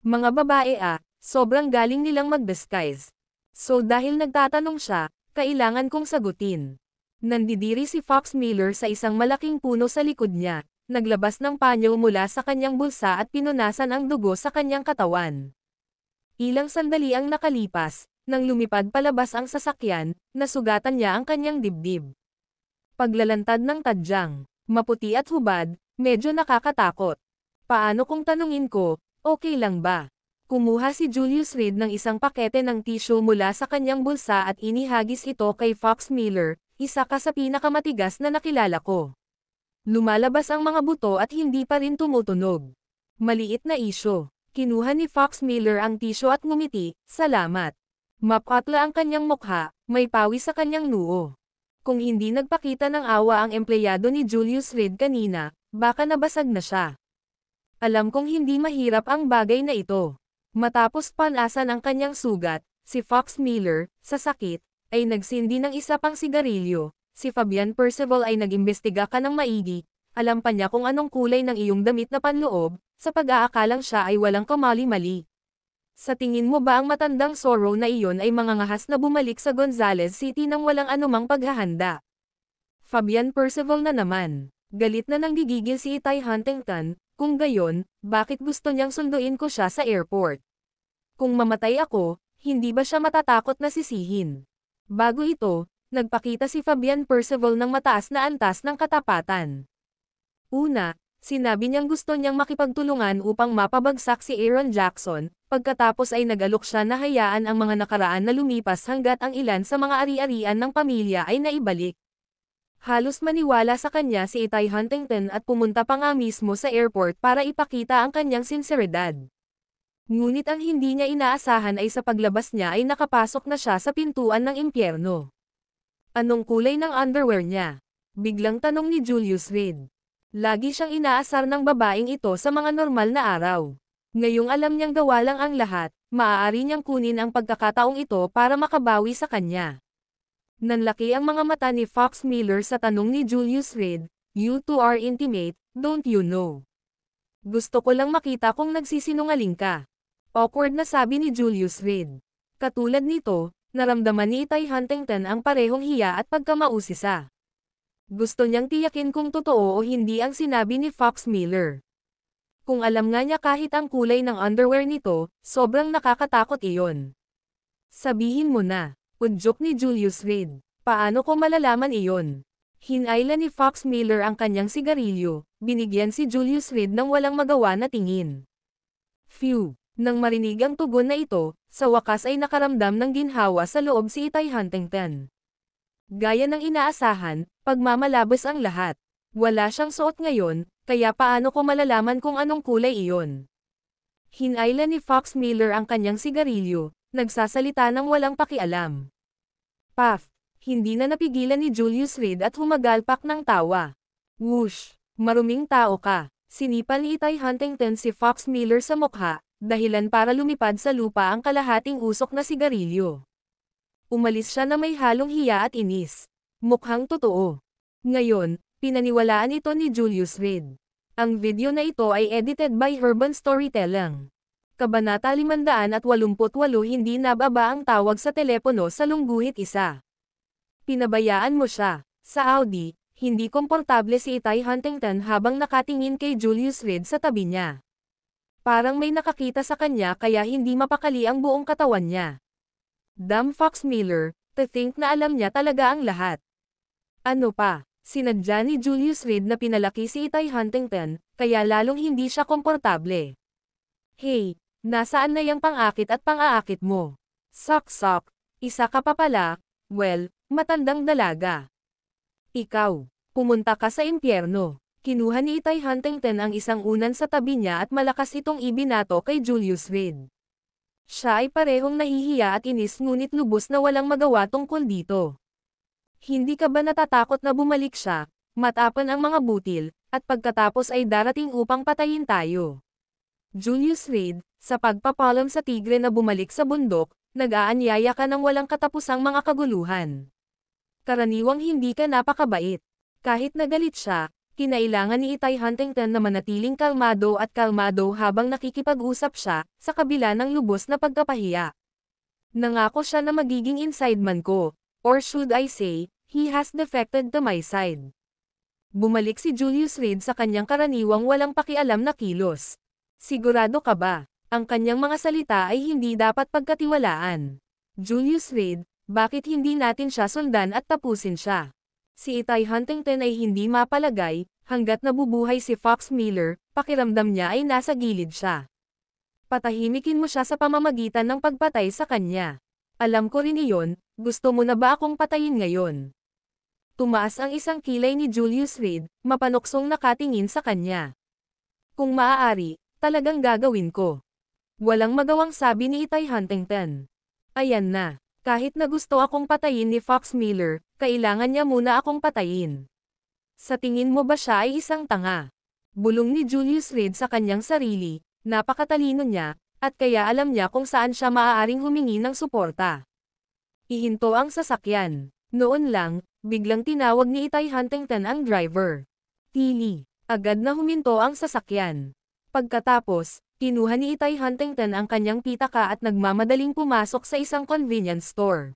Mga babae sobrang galing nilang mag-disguise. So dahil nagtatanong siya, kailangan kong sagutin. Nandidiri si Fox Miller sa isang malaking puno sa likod niya, naglabas ng panyo mula sa kanyang bulsa at pinunasan ang dugo sa kanyang katawan. Ilang sandali ang nakalipas, nang lumipad palabas ang sasakyan, nasugatan niya ang kanyang dibdib. Paglalantad ng tadyang, maputi at hubad, medyo nakakatakot. Paano kung tanungin ko, okay lang ba? Kumuha si Julius Reed ng isang pakete ng tissue mula sa kanyang bulsa at inihagis ito kay Fox Miller, isa ka sa pinakamatigas na nakilala ko. Lumalabas ang mga buto at hindi pa rin tumutunog. Maliit na isyo. Kinuha ni Fox Miller ang tissue at ngumiti, salamat. Mapatla ang kanyang mukha, may pawis sa kanyang noo. Kung hindi nagpakita ng awa ang empleyado ni Julius Reed kanina, baka nabasag na siya. Alam kong hindi mahirap ang bagay na ito. Matapos panasan ang kanyang sugat, si Fox Miller, sa sakit, ay nagsindi ng isa pang sigarilyo. Si Fabian Percival ay nag-imbestiga ka ng maigi, alam pa niya kung anong kulay ng iyong damit na panloob, sa pag-aakalang siya ay walang kamali-mali. Sa tingin mo ba ang matandang Zorro na iyon ay mangangahas na bumalik sa Gonzales City nang walang anumang paghahanda? Fabian Percival na naman. Galit na nanggigigil si Itay Huntington, kung gayon, bakit gusto niyang sunduin ko siya sa airport? Kung mamatay ako, hindi ba siya matatakot na sisihin? Bago ito, nagpakita si Fabian Percival ng mataas na antas ng katapatan. Una, sinabi niyang gusto niyang makipagtulungan upang mapabagsak si Aaron Jackson, pagkatapos ay nag-alok siya na hayaan ang mga nakaraan na lumipas hanggat ang ilan sa mga ari-arian ng pamilya ay naibalik. Halos maniwala sa kanya si Itay Huntington at pumunta pa nga mismo sa airport para ipakita ang kanyang sinseridad. Ngunit ang hindi niya inaasahan ay sa paglabas niya ay nakapasok na siya sa pintuan ng impyerno. Anong kulay ng underwear niya? Biglang tanong ni Julius Reed. Lagi siyang inaasar ng babaeng ito sa mga normal na araw. Ngayong alam niyang gawa lang ang lahat, maaari niyang kunin ang pagkakataong ito para makabawi sa kanya. Nanlaki ang mga mata ni Fox Miller sa tanong ni Julius Reed, "You two are intimate, don't you know?" "Gusto ko lang makita kung nagsisinungaling ka." Awkward na sabi ni Julius Reed. Katulad nito, naramdaman ni Itay Huntington ang parehong hiya at pagkamausisa. Gusto niyang tiyakin kung totoo o hindi ang sinabi ni Fox Miller. Kung alam nga niya kahit ang kulay ng underwear nito, sobrang nakakatakot iyon. Sabihin mo na, udyok ni Julius Reed. Paano ko malalaman iyon? Hinayla ni Fox Miller ang kanyang sigarilyo, binigyan si Julius Reed ng walang magawa na tingin. Phew! Nang marinig ang tugon na ito, sa wakas ay nakaramdam ng ginhawa sa loob si Itay Huntington. Gaya ng inaasahan, pagmamalabos ang lahat. Wala siyang suot ngayon, kaya paano ko malalaman kung anong kulay iyon? Hinayla ni Fox Miller ang kanyang sigarilyo, nagsasalita ng walang pakialam. Puff! Hindi na napigilan ni Julius Reed at humagalpak ng tawa. Whoosh! Maruming tao ka. Sinipan ni Itay Huntington si Fox Miller sa mukha, dahilan para lumipad sa lupa ang kalahating usok na sigarilyo. Umalis siya na may halong hiya at inis. Mukhang totoo. Ngayon, pinaniwalaan ito ni Julius Reed. Ang video na ito ay edited by Urban Storytelling. Kabanata 588 Hindi nababa ang tawag sa telepono sa lungguhit isa. Pinabayaan mo siya. Sa Audi, hindi komportable si Itay Huntington habang nakatingin kay Julius Reed sa tabi niya. Parang may nakakita sa kanya kaya hindi mapakali ang buong katawan niya. Damn Fox Miller, to think na alam niya talaga ang lahat. Ano pa, sinadya ni Julius Reed na pinalaki si Itay Huntington, kaya lalong hindi siya komportable. Hey, nasaan na yung pang-akit at pang-aakit mo? Sok-sok, isa ka pa pala, well, matandang dalaga. Ikaw, pumunta ka sa impyerno. Kinuha ni Itay Huntington ang isang unan sa tabi niya at malakas itong ibinato kay Julius Reed. Siya ay parehong nahihiya at inis ngunit lubos na walang magawa tungkol dito. Hindi ka ba natatakot na bumalik siya, matapan ang mga butil, at pagkatapos ay darating upang patayin tayo? Julius Reed, sa pagpapalam sa tigre na bumalik sa bundok, nag-aanyaya ka ng walang katapusang mga kaguluhan. Karaniwang hindi ka napakabait. Kahit nagalit siya, kinailangan ni Itay Huntington na manatiling kalmado at kalmado habang nakikipag-usap siya, sa kabila ng lubos na pagkapahiya. Nangako siya na magiging inside man ko, or should I say, he has defected to my side. Bumalik si Julius Reed sa kanyang karaniwang walang pakialam na kilos. Sigurado ka ba? Ang kanyang mga salita ay hindi dapat pagkatiwalaan. Julius Reed, bakit hindi natin siya sundan at tapusin siya? Si Itay Huntington ay hindi mapalagay, hanggat nabubuhay si Fox Miller, pakiramdam niya ay nasa gilid siya. Patahimikin mo siya sa pamamagitan ng pagpatay sa kanya. Alam ko rin iyon, gusto mo na ba akong patayin ngayon? Tumaas ang isang kilay ni Julius Reed, mapanoksong nakatingin sa kanya. Kung maaari, talagang gagawin ko. Walang magawang sabi ni Itay Huntington. Ayan na. Kahit na gusto akong patayin ni Fox Miller, kailangan niya muna akong patayin. Sa tingin mo ba siya ay isang tanga? Bulong ni Julius Reed sa kanyang sarili, napakatalino niya, at kaya alam niya kung saan siya maaaring humingi ng suporta. Ihinto ang sasakyan. Noon lang, biglang tinawag ni Itay Huntington ang driver. Tili. Agad na huminto ang sasakyan. Pagkatapos, kinuha ni Itay Huntington ang kanyang pitaka at nagmamadaling pumasok sa isang convenience store.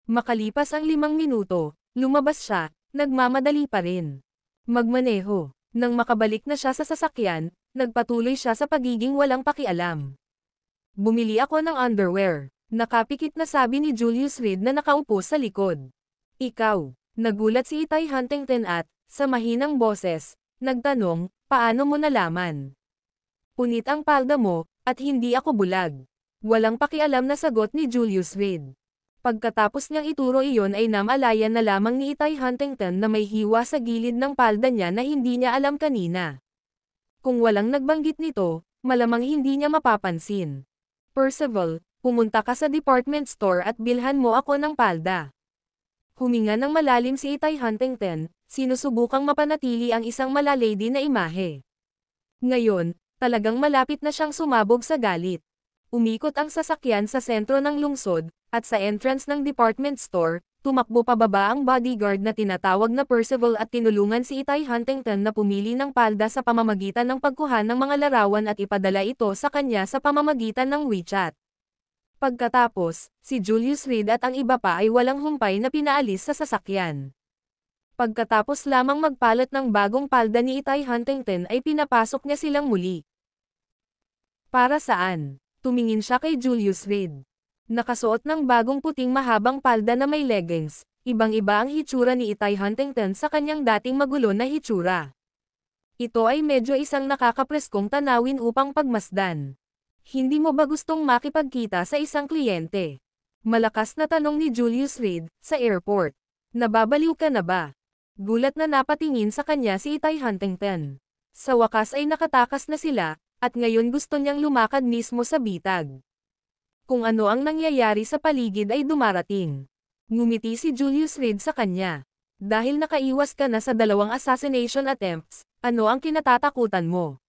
Makalipas ang 5 minuto, lumabas siya, nagmamadali pa rin. Magmaneho. Nang makabalik na siya sa sasakyan, nagpatuloy siya sa pagiging walang pakialam. Bumili ako ng underwear. Nakapikit na sabi ni Julius Reed na nakaupo sa likod. Ikaw. Nagulat si Itay Huntington at, sa mahinang boses, nagtanong, paano mo nalaman? Punit ang palda mo, at hindi ako bulag. Walang pakialam na sagot ni Julius Reed. Pagkatapos niyang ituro iyon ay namalayan na lamang ni Itay Huntington na may hiwa sa gilid ng palda niya na hindi niya alam kanina. Kung walang nagbanggit nito, malamang hindi niya mapapansin. Percival, pumunta ka sa department store at bilhan mo ako ng palda. Huminga ng malalim si Itay Huntington, sinusubukang mapanatili ang isang malalady na imahe. Ngayon, talagang malapit na siyang sumabog sa galit. Umikot ang sasakyan sa sentro ng lungsod, at sa entrance ng department store, tumakbo pababa ang bodyguard na tinatawag na Percival at tinulungan si Itay Huntington na pumili ng palda sa pamamagitan ng pagkuha ng mga larawan at ipadala ito sa kanya sa pamamagitan ng WeChat. Pagkatapos, si Julius Reed at ang iba pa ay walang humpay na pinaalis sa sasakyan. Pagkatapos lamang magpalat ng bagong palda ni Itay Huntington ay pinapasok niya silang muli. Para saan? Tumingin siya kay Julius Reed. Nakasuot ng bagong puting mahabang palda na may leggings, ibang-iba ang hitsura ni Itay Huntington sa kanyang dating magulo na hitsura. Ito ay medyo isang nakakapreskong tanawin upang pagmasdan. Hindi mo ba gustong makipagkita sa isang kliyente? Malakas na tanong ni Julius Reed, sa airport. Nababaliw ka na ba? Gulat na napatingin sa kanya si Itay Huntington. Sa wakas ay nakatakas na sila, at ngayon gusto niyang lumakad mismo sa bitag. Kung ano ang nangyayari sa paligid ay dumarating. Ngumiti si Julius Reed sa kanya. Dahil nakaiwas ka na sa 2 assassination attempts, ano ang kinatatakutan mo?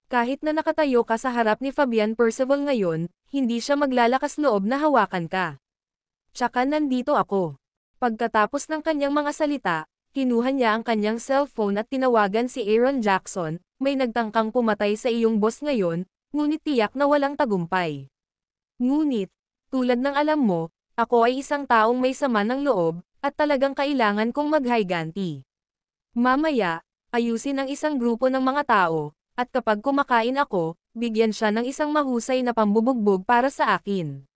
Kahit na nakatayo ka sa harap ni Fabian Percival ngayon, hindi siya maglalakas loob na hawakan ka. Tsaka nandito ako. Pagkatapos ng kanyang mga salita, kinuha niya ang kanyang cellphone at tinawagan si Aaron Jackson. May nagtangkang pumatay sa iyong boss ngayon, ngunit tiyak na walang tagumpay. Ngunit, tulad ng alam mo, ako ay isang taong may sama ng loob, at talagang kailangan kong maghayganti. Mamaya, ayusin ang isang grupo ng mga tao, at kapag kumakain ako, Bigyan siya ng isang mahusay na pambubugbog para sa akin.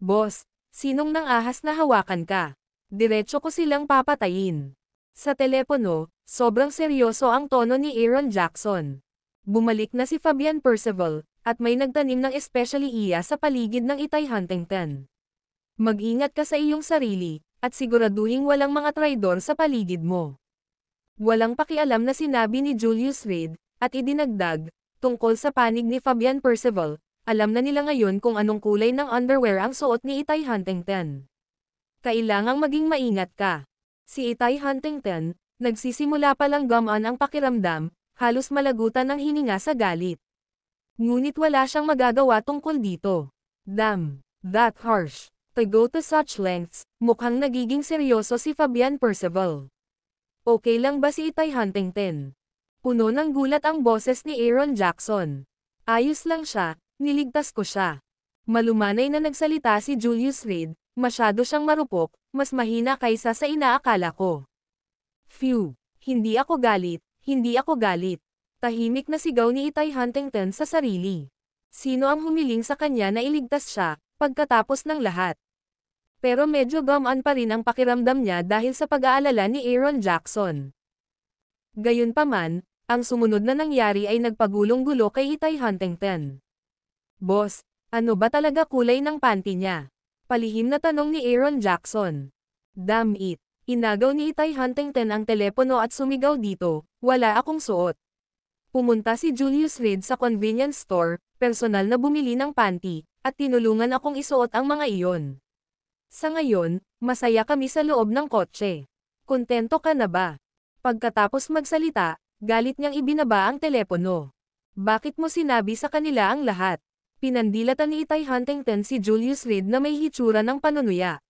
Boss, sinong nang ahas na hawakan ka? Diretso ko silang papatayin. Sa telepono, sobrang seryoso ang tono ni Aaron Jackson. Bumalik na si Fabian Percival, at may nagtanim ng especially iya sa paligid ng Itay Huntington. Mag-ingat ka sa iyong sarili, at siguraduhing walang mga traidor sa paligid mo. Walang pakialam na sinabi ni Julius Reed, at idinagdag, tungkol sa panig ni Fabian Percival, alam na nila ngayon kung anong kulay ng underwear ang suot ni Itay Huntington. Kailangang maging maingat ka. Si Itay Huntington, nagsisimula pa lang gumaan ang pakiramdam, halos malagutan ng hininga sa galit. Ngunit wala siyang magagawa tungkol dito. Damn, that harsh. To go to such lengths, mukhang nagiging seryoso si Fabian Percival. Okay lang ba si Itay Huntington? Puno ng gulat ang boses ni Aaron Jackson. Ayos lang siya, niligtas ko siya. Malumanay na nagsalita si Julius Reed, masyado siyang marupok, mas mahina kaysa sa inaakala ko. Phew, hindi ako galit, hindi ako galit. Tahimik na sigaw ni Itay Huntington sa sarili. Sino ang humiling sa kanya na iligtas siya, pagkatapos ng lahat? Pero medyo gumaan pa rin ang pakiramdam niya dahil sa pag-aalala ni Aaron Jackson. Gayunpaman, ang sumunod na nangyari ay nagpagulong-gulo kay Itay Huntington. Boss, ano ba talaga kulay ng panty niya? Palihim na tanong ni Aaron Jackson. Damn it. Inagaw ni Itay Huntington ang telepono at sumigaw dito, wala akong suot. Pumunta si Julius Reed sa convenience store, personal na bumili ng panty, at tinulungan akong isuot ang mga iyon. Sa ngayon, masaya kami sa loob ng kotse. Kontento ka na ba? Pagkatapos magsalita, galit niyang ibinaba ang telepono. Bakit mo sinabi sa kanila ang lahat? Pinandilatan ni Itay Huntington si Julius Reed na may hitsura ng panunuya.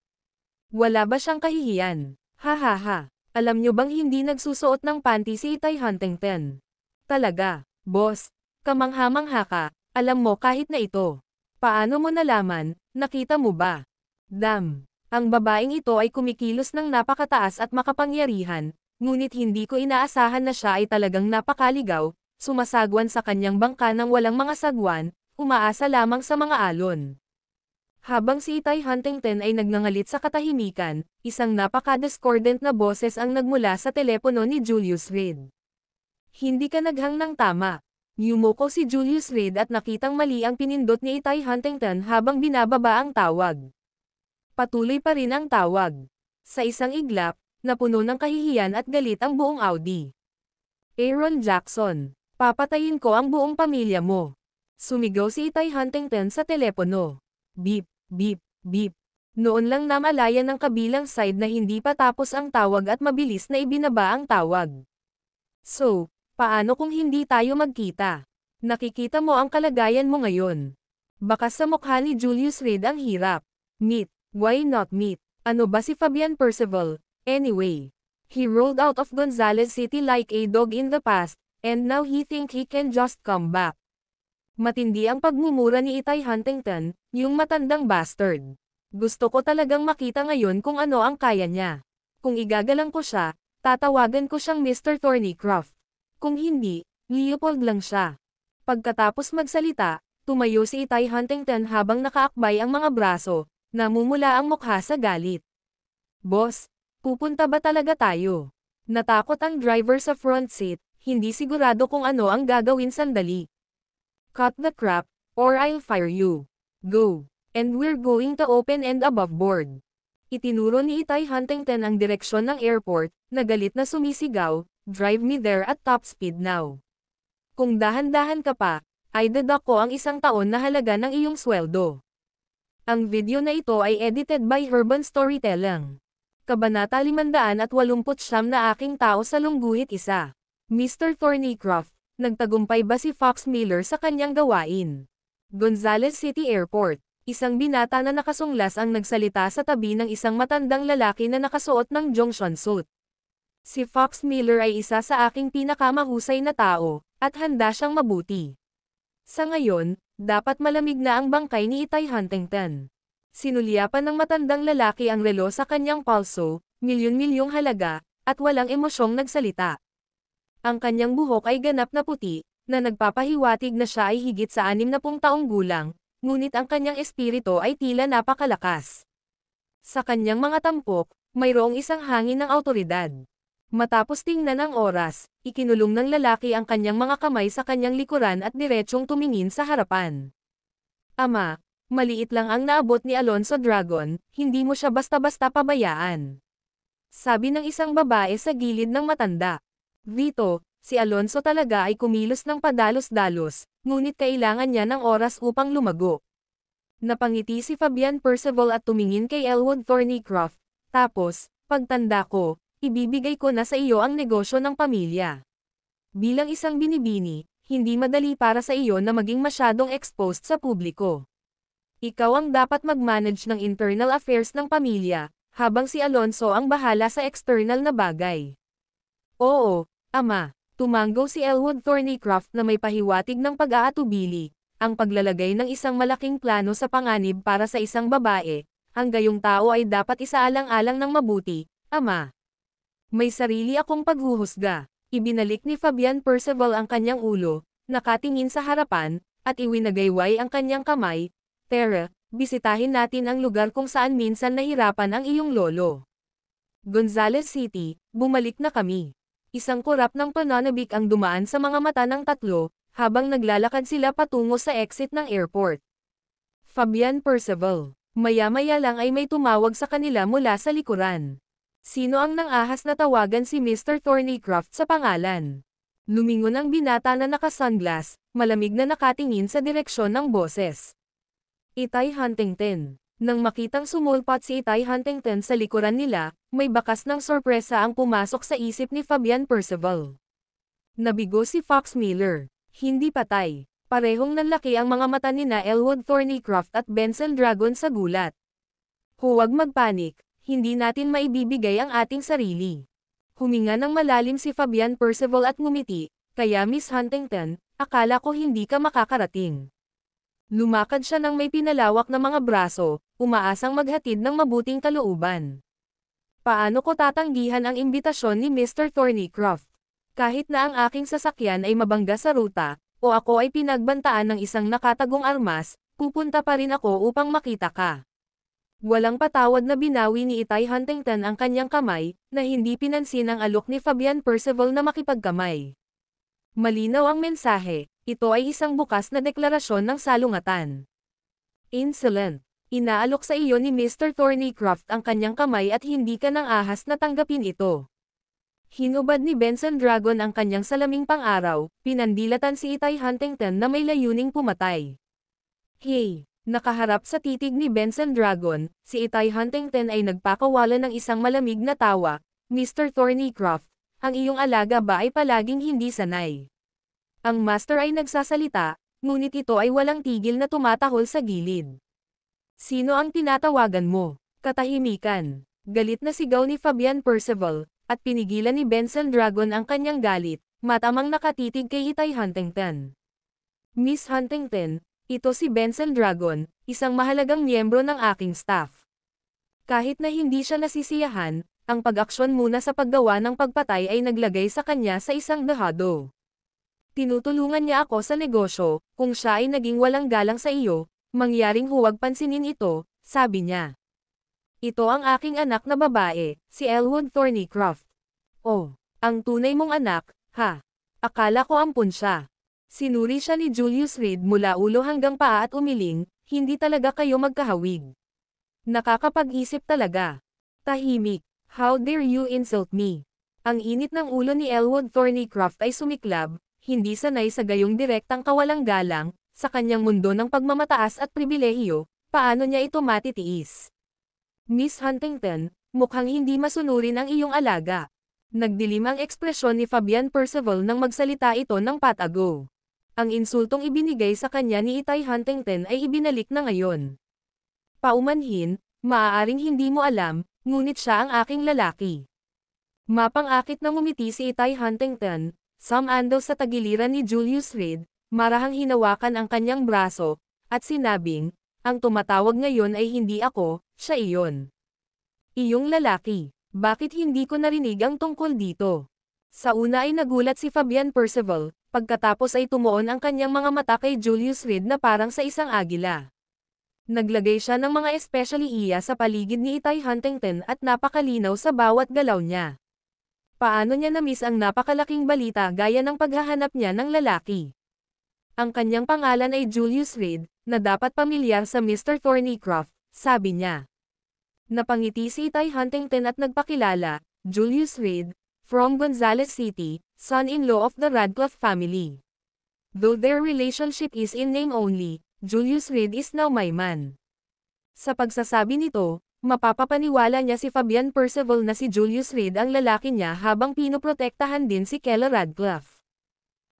Wala ba siyang kahihiyan? Ha. Alam niyo bang hindi nagsusuot ng panty si Itay Huntington? Talaga, boss. Kamangha-mangha ka, alam mo kahit na ito. Paano mo nalaman, nakita mo ba? Damn. Ang babaeng ito ay kumikilos ng napakataas at makapangyarihan, ngunit hindi ko inaasahan na siya ay talagang napakaligaw, sumasagwan sa kanyang bangka ng walang mga sagwan, umaasa lamang sa mga alon. Habang si Itay Huntington ay nagngangalit sa katahimikan, isang napaka-discordant na boses ang nagmula sa telepono ni Julius Reed. Hindi ka naghang ng tama. Yumuko si Julius Reed at nakitang mali ang pinindot ni Itay Huntington habang binababa ang tawag. Patuloy pa rin ang tawag. Sa isang iglap, napuno ng kahihiyan at galit ang buong Audi. Aaron Jackson, papatayin ko ang buong pamilya mo. Sumigaw si Itay Huntington sa telepono. Beep, beep, beep. Noon lang namalayan ng kabilang side na hindi pa tapos ang tawag at mabilis na ibinaba ang tawag. So, paano kung hindi tayo magkita? Nakikita mo ang kalagayan mo ngayon. Baka sa mukha ni Julius Reed ang hirap. Meet, why not meet? Ano ba si Fabian Percival? Anyway, he rolled out of Gonzales City like a dog in the past, and now he think he can just come back. Matindi ang pagmumura ni Itay Huntington, yung matandang bastard. Gusto ko talagang makita ngayon kung ano ang kaya niya. Kung igagalang ko siya, tatawagan ko siyang Mr. Thornycroft. Kung hindi, Leopold lang siya. Pagkatapos magsalita, tumayo si Itay Huntington habang nakaakbay ang mga braso, namumula ang mukha sa galit. Boss, pupunta ba talaga tayo? Natakot ang driver sa front seat, hindi sigurado kung ano ang gagawin sandali. Cut the crap, or I'll fire you. Go. And we're going to open and above board. Itinuro ni Itay Huntington ang direksyon ng airport, na galit na sumisigaw, drive me there at top speed now. Kung dahan-dahan ka pa, ay deduct ko ang 1 taon na halaga ng iyong sweldo. Ang video na ito ay edited by Herban Storytelling. Kabanata 589 na aking tao sa lungguhit isa. Mr. Thornycroft, nagtagumpay ba si Fox Miller sa kanyang gawain? Gonzales City Airport, isang binata na nakasunglas ang nagsalita sa tabi ng isang matandang lalaki na nakasuot ng junction suit. Si Fox Miller ay isa sa aking pinakamahusay na tao, at handa siyang mabuti. Sa ngayon, dapat malamig na ang bangkay ni Itay Huntington. Sinulyapan ng matandang lalaki ang relo sa kanyang palso, milyon-milyong halaga, at walang emosyong nagsalita. Ang kanyang buhok ay ganap na puti, na nagpapahiwatig na siya ay higit sa 60 taong gulang, ngunit ang kanyang espiritu ay tila napakalakas. Sa kanyang mga tampok, mayroong isang hangin ng awtoridad. Matapos tingnan ang oras, ikinulong ng lalaki ang kanyang mga kamay sa kanyang likuran at diretsyong tumingin sa harapan. Ama, maliit lang ang naabot ni Alonso Dragon, hindi mo siya basta-basta pabayaan. Sabi ng isang babae sa gilid ng matanda. Vito, si Alonso talaga ay kumilos ng padalos-dalos, ngunit kailangan niya ng oras upang lumago. Napangiti si Fabian Percival at tumingin kay Elwood Thornycroft, tapos, pagtanda ko, ibibigay ko na sa iyo ang negosyo ng pamilya. Bilang isang binibini, hindi madali para sa iyo na maging masyadong exposed sa publiko. Ikaw ang dapat mag-manage ng internal affairs ng pamilya, habang si Alonso ang bahala sa external na bagay. Oo, Ama. Tumanggo si Elwood Thornycroft na may pahiwatig ng pag-aatubili, ang paglalagay ng isang malaking plano sa panganib para sa isang babae, ang gayong tao ay dapat isaalang-alang ng mabuti, Ama. May sarili akong paghuhusga. Ibinalik ni Fabian Percival ang kanyang ulo, nakatingin sa harapan, at iwinagayway ang kanyang kamay. Tara, bisitahin natin ang lugar kung saan minsan nahirapan ang iyong lolo. Gonzales City, bumalik na kami. Isang kurap ng pananabik ang dumaan sa mga mata ng tatlo, habang naglalakad sila patungo sa exit ng airport. Fabian Percival. Maya-maya lang ay may tumawag sa kanila mula sa likuran. Sino ang nang-ahas na tawagan si Mr. Thornycroft sa pangalan? Lumingon ang binata na naka-sunglass, malamig na nakatingin sa direksyon ng boses. Itay Huntington. Nang makitang sumulpot si Itay Huntington sa likuran nila, may bakas ng sorpresa ang pumasok sa isip ni Fabian Percival. Nabigo si Fox Miller. Hindi patay. Parehong nanlaki ang mga mata ni Elwood Thornycroft at Benson Dragon sa gulat. Huwag magpanik, hindi natin maibibigay ang ating sarili. Huminga ng malalim si Fabian Percival at ngumiti, kaya Miss Huntington, akala ko hindi ka makakarating. Lumakad siya ng may pinalawak na mga braso, umaasang maghatid ng mabuting kalooban. Paano ko tatanggihan ang imbitasyon ni Mr. Thornycroft? Kahit na ang aking sasakyan ay mabangga sa ruta, o ako ay pinagbantaan ng isang nakatagong armas, pupunta pa rin ako upang makita ka. Walang patawad na binawi ni Itay Huntington ang kanyang kamay, na hindi pinansin ang alok ni Fabian Percival na makipagkamay. Malinaw ang mensahe, ito ay isang bukas na deklarasyon ng salungatan. Insolent. Inaalok sa iyo ni Mr. Thornycroft ang kanyang kamay at hindi ka nang ahas na tanggapin ito. Hinubad ni Benson Dragon ang kanyang salaming pang-araw, pinandilatan si Itay Huntington na may layuning pumatay. Hey! Nakaharap sa titig ni Benson Dragon, si Itay Huntington ay nagpakawala ng isang malamig na tawa, Mr. Thornycroft, ang iyong alaga ba ay palaging hindi sanay? Ang master ay nagsasalita, ngunit ito ay walang tigil na tumatahol sa gilid. Sino ang tinatawagan mo? Katahimikan. Galit na sigaw ni Fabian Percival, at pinigilan ni Benson Dragon ang kanyang galit, matamang nakatitig kay Itay Huntington. Miss Huntington, ito si Benson Dragon, isang mahalagang miyembro ng aking staff. Kahit na hindi siya nasisiyahan, ang pag-aksyon muna sa paggawa ng pagpatay ay naglagay sa kanya sa isang dehado. Tinutulungan niya ako sa negosyo, kung siya ay naging walang galang sa iyo, mangyaring huwag pansinin ito, sabi niya. Ito ang aking anak na babae, si Elwood Thornycroft. Oh, ang tunay mong anak, ha? Akala ko ampun siya. Sinuri siya ni Julius Reed mula ulo hanggang paa at umiling, hindi talaga kayo magkahawig. Nakakapag-isip talaga. Tahimik. How dare you insult me? Ang init ng ulo ni Elwood Thornycroft ay sumiklab, hindi sanay sa gayong direktang kawalang galang, sa kanyang mundo ng pagmamataas at pribilehiyo, paano niya ito matitiis? Miss Huntington, mukhang hindi masunurin ang iyong alaga. Nagdilim ang ekspresyon ni Fabian Percival nang magsalita ito ng patago. Ang insultong ibinigay sa kanya ni Itay Huntington ay ibinalik na ngayon. Paumanhin, maaaring hindi mo alam, ngunit siya ang aking lalaki. Mapang-akit na ngumiti si Itay Huntington, sumando sa tagiliran ni Julius Reed, marahang hinawakan ang kanyang braso, at sinabing, ang tumatawag ngayon ay hindi ako, siya iyon. Iyong lalaki, bakit hindi ko narinig ang tungkol dito? Sa una ay nagulat si Fabian Percival, Pagkatapos ay tumuon ang kanyang mga mata kay Julius Reed na parang sa isang agila. Naglagay siya ng mga especially iya sa paligid ni Itay Huntington at napakalinaw sa bawat galaw niya. Paano niya na-miss ang napakalaking balita gaya ng paghahanap niya ng lalaki? Ang kanyang pangalan ay Julius Reed, na dapat pamilyar sa Mr. Thornycroft, sabi niya. Napangiti si Itay Huntington at nagpakilala, Julius Reed, from Gonzales City, son-in-law of the Radcliffe family. Though their relationship is in name only, Julius Reed is now my man. Sa pagsasabi nito, mapapapaniwala niya si Fabian Percival na si Julius Reed ang lalaki niya habang pinoprotektahan din si Kella Radcliffe.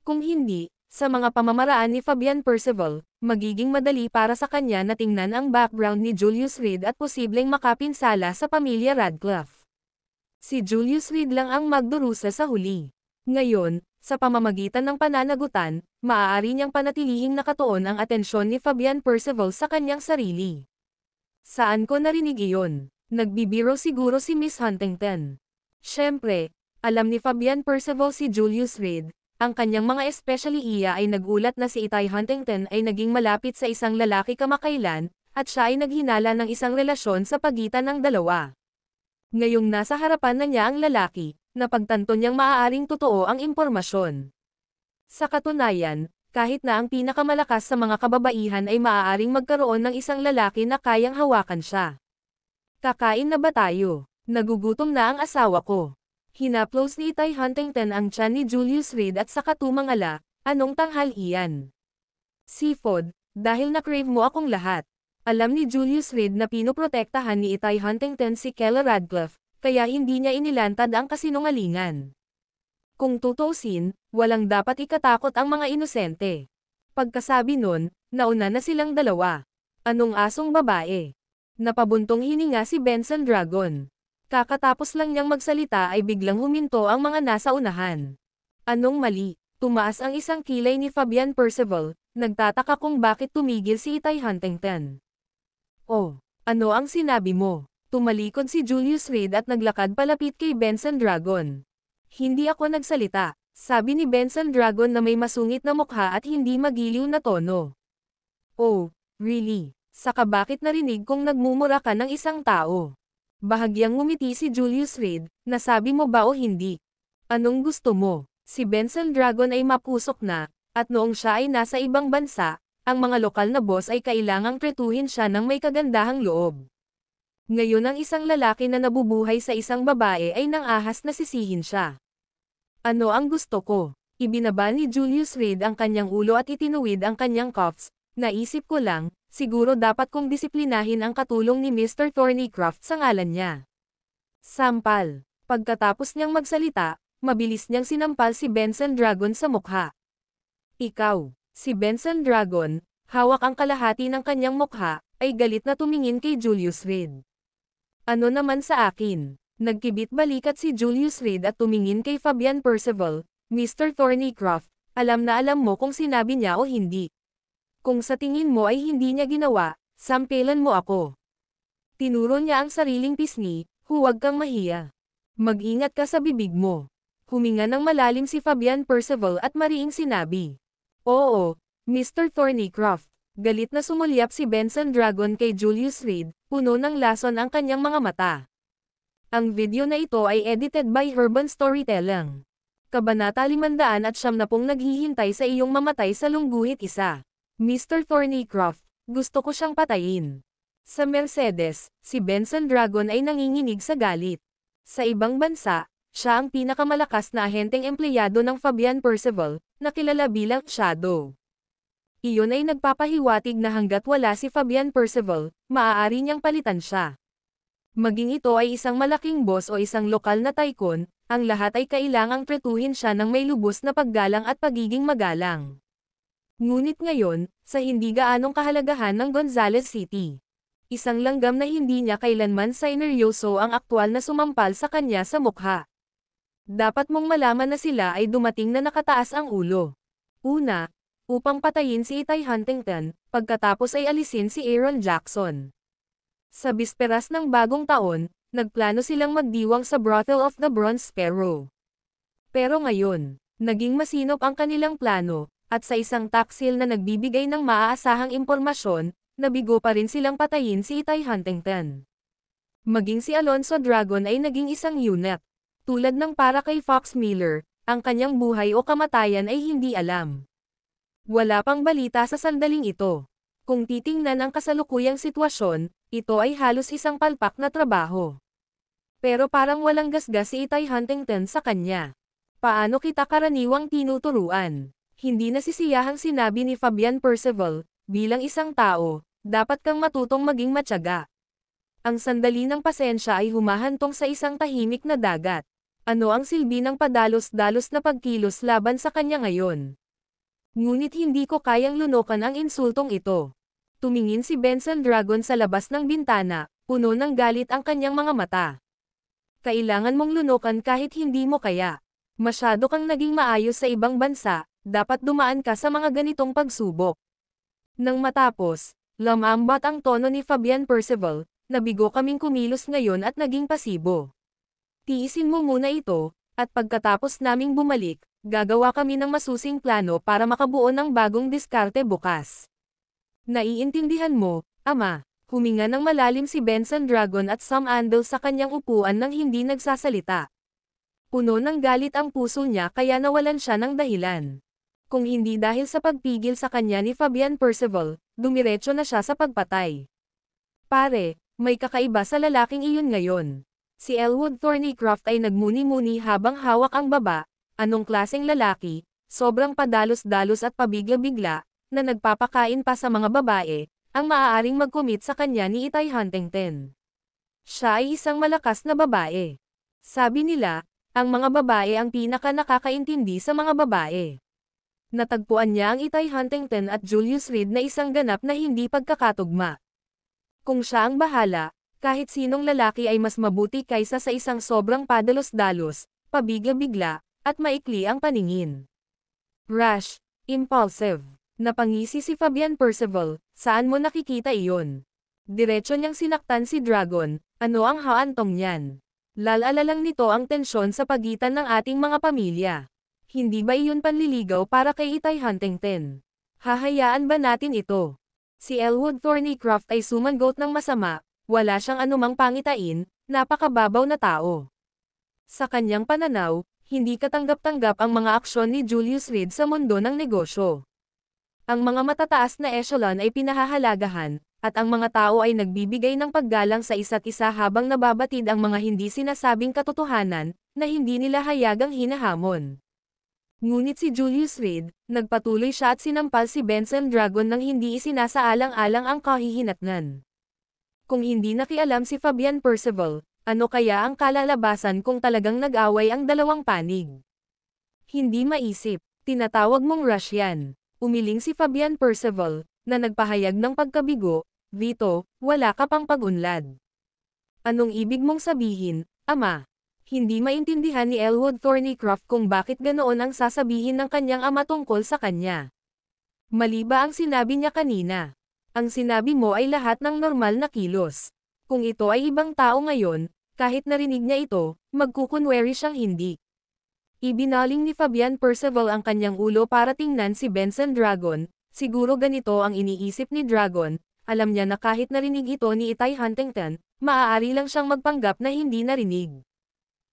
Kung hindi, sa mga pamamaraan ni Fabian Percival, magiging madali para sa kanya na tingnan ang background ni Julius Reed at posibleng makapinsala sa pamilya Radcliffe. Si Julius Reed lang ang magdurusa sa huli. Ngayon, sa pamamagitan ng pananagutan, maaari niyang panatilihing nakatuon ang atensyon ni Fabian Percival sa kanyang sarili. Saan ko narinig iyon? Nagbibiro siguro si Miss Huntington. Siyempre, alam ni Fabian Percival si Julius Reed, ang kanyang mga especially iya ay nagulat na si Itay Huntington ay naging malapit sa isang lalaki kamakailan, at siya ay naghinala ng isang relasyon sa pagitan ng dalawa. Ngayong nasa harapan na niya ang lalaki, napagtanto niyang maaaring totoo ang impormasyon. Sa katunayan, kahit na ang pinakamalakas sa mga kababaihan ay maaaring magkaroon ng isang lalaki na kayang hawakan siya. Kakain na ba tayo? Nagugutom na ang asawa ko. Hinaplos ni Itay Huntington ang tiyan ni Julius Reed at saka tumangala, anong tanghalian? Seafood, dahil na-crave mo akong lahat. Alam ni Julius Reed na pinoprotektahan ni Itay Huntington si Kella Radcliffe, kaya hindi niya inilantad ang kasinungalingan. Kung tutuusin, walang dapat ikatakot ang mga inosente. Pagkasabi nun, nauna na silang dalawa. Anong asong babae? Napabuntong hininga si Benson Dragon. Kakatapos lang niyang magsalita ay biglang huminto ang mga nasa unahan. Anong mali? Tumaas ang isang kilay ni Fabian Percival, nagtataka kung bakit tumigil si Itay Huntington. Oh, ano ang sinabi mo? Tumalikod si Julius Reed at naglakad palapit kay Benson Dragon. Hindi ako nagsalita, sabi ni Benson Dragon na may masungit na mukha at hindi magiliw na tono. Oh, really? Saka bakit narinig kong nagmumura ka ng isang tao? Bahagyang ngumiti si Julius Reed, nasabi mo ba o hindi? Anong gusto mo? Si Benson Dragon ay mapusok na, at noong siya ay nasa ibang bansa, ang mga lokal na boss ay kailangang tretuhin siya ng may kagandahang loob. Ngayon ang isang lalaki na nabubuhay sa isang babae ay nang-ahas na sisihin siya. Ano ang gusto ko? Ibinaba ni Julius Reed ang kanyang ulo at itinuwid ang kanyang cuffs. Naisip ko lang, siguro dapat kong disiplinahin ang katulong ni Mr. Thornycroft sa ngalan niya. Sampal. Pagkatapos niyang magsalita, mabilis niyang sinampal si Benson Dragon sa mukha. Ikaw, si Benson Dragon, hawak ang kalahati ng kanyang mukha, ay galit na tumingin kay Julius Reed. Ano naman sa akin? Nagkibit balikat si Julius Reed at tumingin kay Fabian Percival, Mr. Thornycroft, alam na alam mo kung sinabi niya o hindi. Kung sa tingin mo ay hindi niya ginawa, sampelan mo ako. Tinuro niya ang sariling pisngi, huwag kang mahiya. Mag-ingat ka sa bibig mo. Huminga ng malalim si Fabian Percival at mariing sinabi. Oo, Mr. Thornycroft. Galit na sumulyap si Benson Dragon kay Julius Reed, puno ng lason ang kanyang mga mata. Ang video na ito ay edited by Urban Storytelling. Kabanata 500 at 70 naghihintay sa iyong mamatay sa lungguhit isa. Mr. Thornycroft, gusto ko siyang patayin. Sa Mercedes, si Benson Dragon ay nanginginig sa galit. Sa ibang bansa, siya ang pinakamalakas na ahenteng empleyado ng Fabian Percival, na kilala bilang Shadow. Iyon ay nagpapahiwatig na hanggat wala si Fabian Percival, maaari niyang palitan siya. Maging ito ay isang malaking boss o isang lokal na tycoon, ang lahat ay kailangang tretuhin siya ng may lubos na paggalang at pagiging magalang. Ngunit ngayon, sa hindi gaanong kahalagahan ng Gonzales City, isang langgam na hindi niya kailanman sineryoso ang aktwal na sumampal sa kanya sa mukha. Dapat mong malaman na sila ay dumating na nakataas ang ulo. Una, upang patayin si Itay Huntington, pagkatapos ay alisin si Aaron Jackson. Sa bisperas ng bagong taon, nagplano silang magdiwang sa Brothel of the Bronze Sparrow. Pero ngayon, Naging masinop ang kanilang plano, at sa isang taksil na nagbibigay ng maaasahang impormasyon, nabigo pa rin silang patayin si Itay Huntington. Maging si Alonzo Dragon ay naging isang unit. Tulad ng para kay Fox Miller, ang kanyang buhay o kamatayan ay hindi alam. Wala pang balita sa sandaling ito. Kung titingnan ang kasalukuyang sitwasyon, ito ay halos isang palpak na trabaho. Pero parang walang gasgas si Itay Huntington sa kanya. Paano kita karaniwang tinuturuan? Hindi nasisiyahang sinabi ni Fabian Percival, bilang isang tao, dapat kang matutong maging matyaga. Ang sandali ng pasensya ay humahantong sa isang tahimik na dagat. Ano ang silbi ng padalos-dalos na pagkilos laban sa kanya ngayon? Ngunit hindi ko kayang lunukan ang insultong ito. Tumingin si Benson Dragon sa labas ng bintana, puno ng galit ang kanyang mga mata. Kailangan mong lunukan kahit hindi mo kaya. Masyado kang naging maayos sa ibang bansa, dapat dumaan ka sa mga ganitong pagsubok. Nang matapos, lamambat ang tono ni Fabian Percival, nabigo kaming kumilos ngayon at naging pasibo. Tiisin mo muna ito, at pagkatapos naming bumalik, gagawa kami ng masusing plano para makabuo ng bagong diskarte bukas. Naiintindihan mo, Ama? Huminga ng malalim si Benson Dragon at sumandal sa kanyang upuan nang hindi nagsasalita. Puno ng galit ang puso niya kaya nawalan siya ng dahilan. Kung hindi dahil sa pagpigil sa kanya ni Fabian Percival, dumiretso na siya sa pagpatay. Pare, may kakaiba sa lalaking iyon ngayon. Si Elwood Thornycroft ay nagmuni-muni habang hawak ang baba. Anong klaseng lalaki, sobrang padalos-dalos at pabigla-bigla, na nagpapakain pa sa mga babae, ang maaaring mag-commit sa kanya ni Itay Huntington. Siya ay isang malakas na babae. Sabi nila, ang mga babae ang pinaka nakakaintindi sa mga babae. Natagpuan niya ang Itay Huntington at Julius Reed na isang ganap na hindi pagkakatugma. Kung siya ang bahala, kahit sinong lalaki ay mas mabuti kaysa sa isang sobrang padalos-dalos, pabigla-bigla, at maikli ang paningin. Rash, impulsive. Napangisi si Fabian Percival, saan mo nakikita iyon? Diretso niyang sinaktan si Dragon, ano ang haantong niyan? Lalala lang nito ang tensyon sa pagitan ng ating mga pamilya. Hindi ba iyon panliligaw para kay Itay Huntington? Hahayaan ba natin ito? Si Elwood Thornycroft ay sumagot ng masama, wala siyang anumang pangitain, napakababaw na tao. Sa kanyang pananaw, hindi katanggap-tanggap ang mga aksyon ni Julius Reed sa mundo ng negosyo. Ang mga matataas na echelon ay pinahahalagahan, at ang mga tao ay nagbibigay ng paggalang sa isa't isa habang nababatid ang mga hindi sinasabing katotohanan, na hindi nila hayagang hinahamon. Ngunit si Julius Reed, nagpatuloy siya at sinampal si Benson Dragon nang hindi isinasaalang-alang ang kahihinatnan. Kung hindi nakialam si Fabian Percival, ano kaya ang kalalabasan kung talagang nag-away ang dalawang panig? Hindi maisip, tinatawag mong rush yan. Umiling si Fabian Percival, na nagpahayag ng pagkabigo, Vito, wala ka pang pag-unlad. Anong ibig mong sabihin, Ama? Hindi maintindihan ni Elwood Thornycroft kung bakit ganoon ang sasabihin ng kanyang ama tungkol sa kanya. Mali ba ang sinabi niya kanina? Ang sinabi mo ay lahat ng normal na kilos. Kung ito ay ibang tao ngayon, kahit narinig niya ito, magkukunwari siyang hindi. Ibinaling ni Fabian Percival ang kanyang ulo para tingnan si Benson Dragon, siguro ganito ang iniisip ni Dragon, alam niya na kahit narinig ito ni Itay Huntington, maaari lang siyang magpanggap na hindi narinig.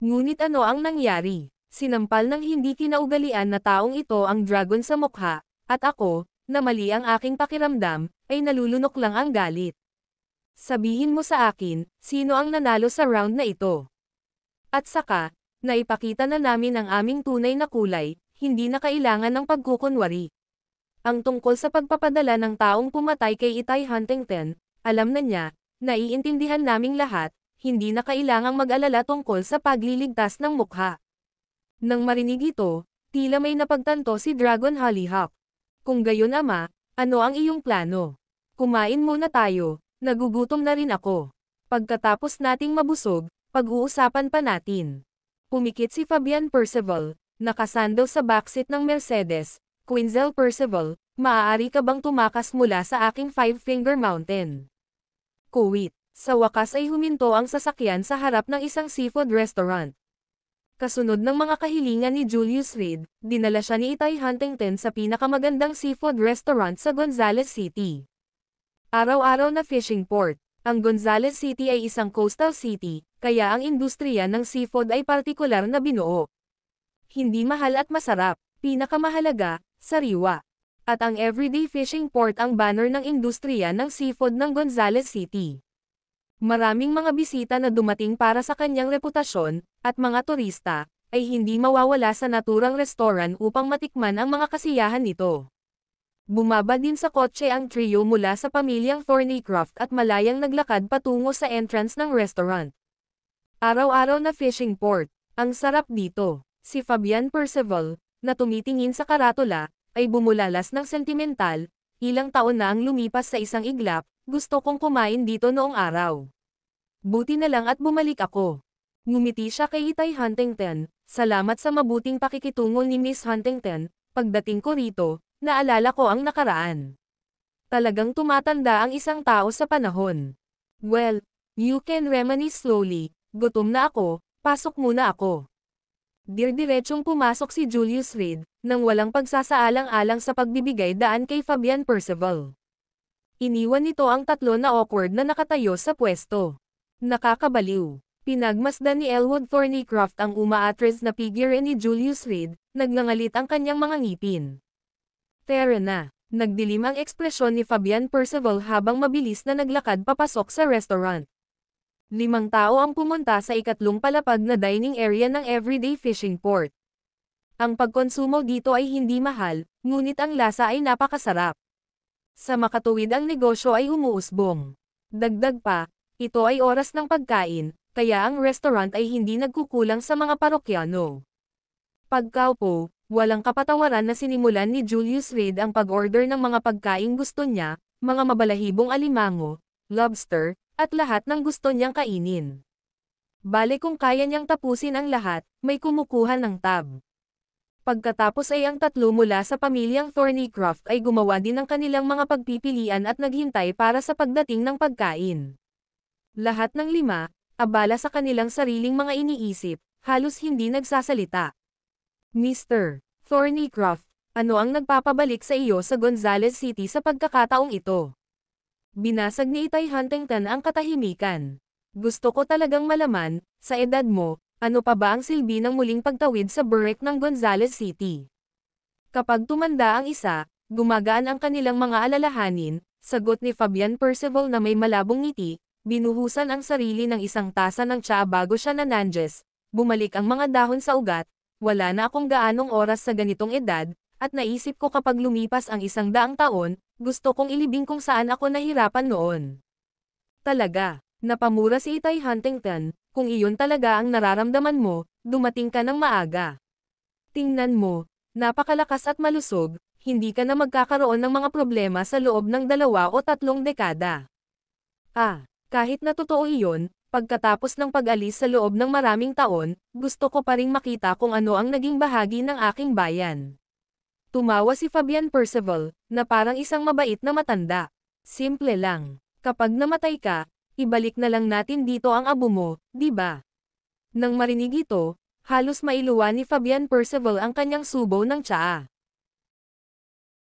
Ngunit ano ang nangyari? Sinampal ng hindi kinaugalian na taong ito ang Dragon sa mukha, at ako, na mali ang aking pakiramdam, ay nalulunok lang ang galit. Sabihin mo sa akin, sino ang nanalo sa round na ito? At saka, naipakita na namin ang aming tunay na kulay, hindi na kailangan ng pagkukunwari. Ang tungkol sa pagpapadala ng taong pumatay kay Itay Huntington, alam na niya, naiintindihan naming lahat, hindi na kailangang mag-alala tungkol sa pagliligtas ng mukha. Nang marinig ito, tila may napagtanto si Dragon Hollyhock. Kung gayon Ama, ano ang iyong plano? Kumain muna tayo, nagugutom na rin ako. Pagkatapos nating mabusog, pag-uusapan pa natin. Pumikit si Fabian Percival, nakasandal sa backseat ng Mercedes. Quinzel Percival, maaari ka bang tumakas mula sa aking Five-Finger Mountain? Kuwait, sa wakas ay huminto ang sasakyan sa harap ng isang seafood restaurant. Kasunod ng mga kahilingan ni Julius Reed, dinala siya ni Itay Huntington sa pinakamagandang seafood restaurant sa Gonzales City. Araw-araw na fishing port. Ang Gonzales City ay isang coastal city, kaya ang industriya ng seafood ay partikular na binuo. Hindi mahal at masarap, pinakamahalaga, sariwa. At ang everyday fishing port ang banner ng industriya ng seafood ng Gonzales City. Maraming mga bisita na dumating para sa kanyang reputasyon, at mga turista, ay hindi mawawala sa naturang restaurant upang matikman ang mga kasiyahan nito. Bumaba din sa kotse ang trio mula sa pamilyang Thornycroft at malayang naglakad patungo sa entrance ng restaurant. Araw-araw na fishing port, ang sarap dito. Si Fabian Percival, na tumitingin sa karatula, ay bumulalas ng sentimental, ilang taon na ang lumipas sa isang iglap, gusto kong kumain dito noong araw. Buti na lang at bumalik ako. Ngumiti siya kay Itay Huntington, salamat sa mabuting pakikitungo ni Miss Huntington, pagdating ko rito, naalala ko ang nakaraan. Talagang tumatanda ang isang tao sa panahon. Well, you can reminisce slowly, gutom na ako, pasok muna ako. Dirdiretsong pumasok si Julius Reed, nang walang pagsasaalang-alang sa pagbibigay daan kay Fabian Percival. Iniwan nito ang tatlo na awkward na nakatayo sa pwesto. Nakakabaliw. Pinagmasdan ni Elwood Thornycroft ang umaatres na figure ni Julius Reed, nagngangalit ang kanyang mga ngipin. Tara na. Nagdilim ang ekspresyon ni Fabian Percival habang mabilis na naglakad papasok sa restaurant. 5 tao ang pumunta sa ikatlong palapag na dining area ng everyday fishing port. Ang pagkonsumo dito ay hindi mahal, ngunit ang lasa ay napakasarap. Sa makatuwid ang negosyo ay umuusbong. Dagdag pa, ito ay oras ng pagkain, kaya ang restaurant ay hindi nagkukulang sa mga parokyano. Pagkaupo, walang kapatawaran na sinimulan ni Julius Reed ang pag-order ng mga pagkaing gusto niya, mga mabalahibong alimango, lobster, at lahat ng gusto niyang kainin. Bale kung kaya niyang tapusin ang lahat, may kumukuha ng tab. Pagkatapos ay ang tatlo mula sa pamilyang Thornycroft ay gumawa din ng kanilang mga pagpipilian at naghintay para sa pagdating ng pagkain. Lahat ng 5, abala sa kanilang sariling mga iniisip, halos hindi nagsasalita. Mr. Thornycroft, ano ang nagpapabalik sa iyo sa Gonzales City sa pagkakataong ito? Binasag ni Itay Huntington ang katahimikan. Gusto ko talagang malaman, sa edad mo, ano pa ba ang silbi ng muling pagtawid sa burek ng Gonzales City? Kapag tumanda ang isa, gumagaan ang kanilang mga alalahanin, sagot ni Fabian Percival na may malabong ngiti, binuhusan ang sarili ng isang tasa ng tsaa bago siya nananjes, bumalik ang mga dahon sa ugat, wala na akong gaanong oras sa ganitong edad, at naisip ko kapag lumipas ang 100 taon, gusto kong ilibing kung saan ako nahirapan noon. Talaga, napamura si Itay Huntington, kung iyon talaga ang nararamdaman mo, dumating ka ng maaga. Tingnan mo, napakalakas at malusog, hindi ka na magkakaroon ng mga problema sa loob ng 2 o 3 dekada. Kahit na totoo iyon, pagkatapos ng pag-alis sa loob ng maraming taon, gusto ko pa ring makita kung ano ang naging bahagi ng aking bayan. Tumawa si Fabian Percival, na parang isang mabait na matanda. Simple lang. Kapag namatay ka, ibalik na lang natin dito ang abo mo, di ba? Nang marinig ito, halos mailuwa ni Fabian Percival ang kanyang subo ng tsaa.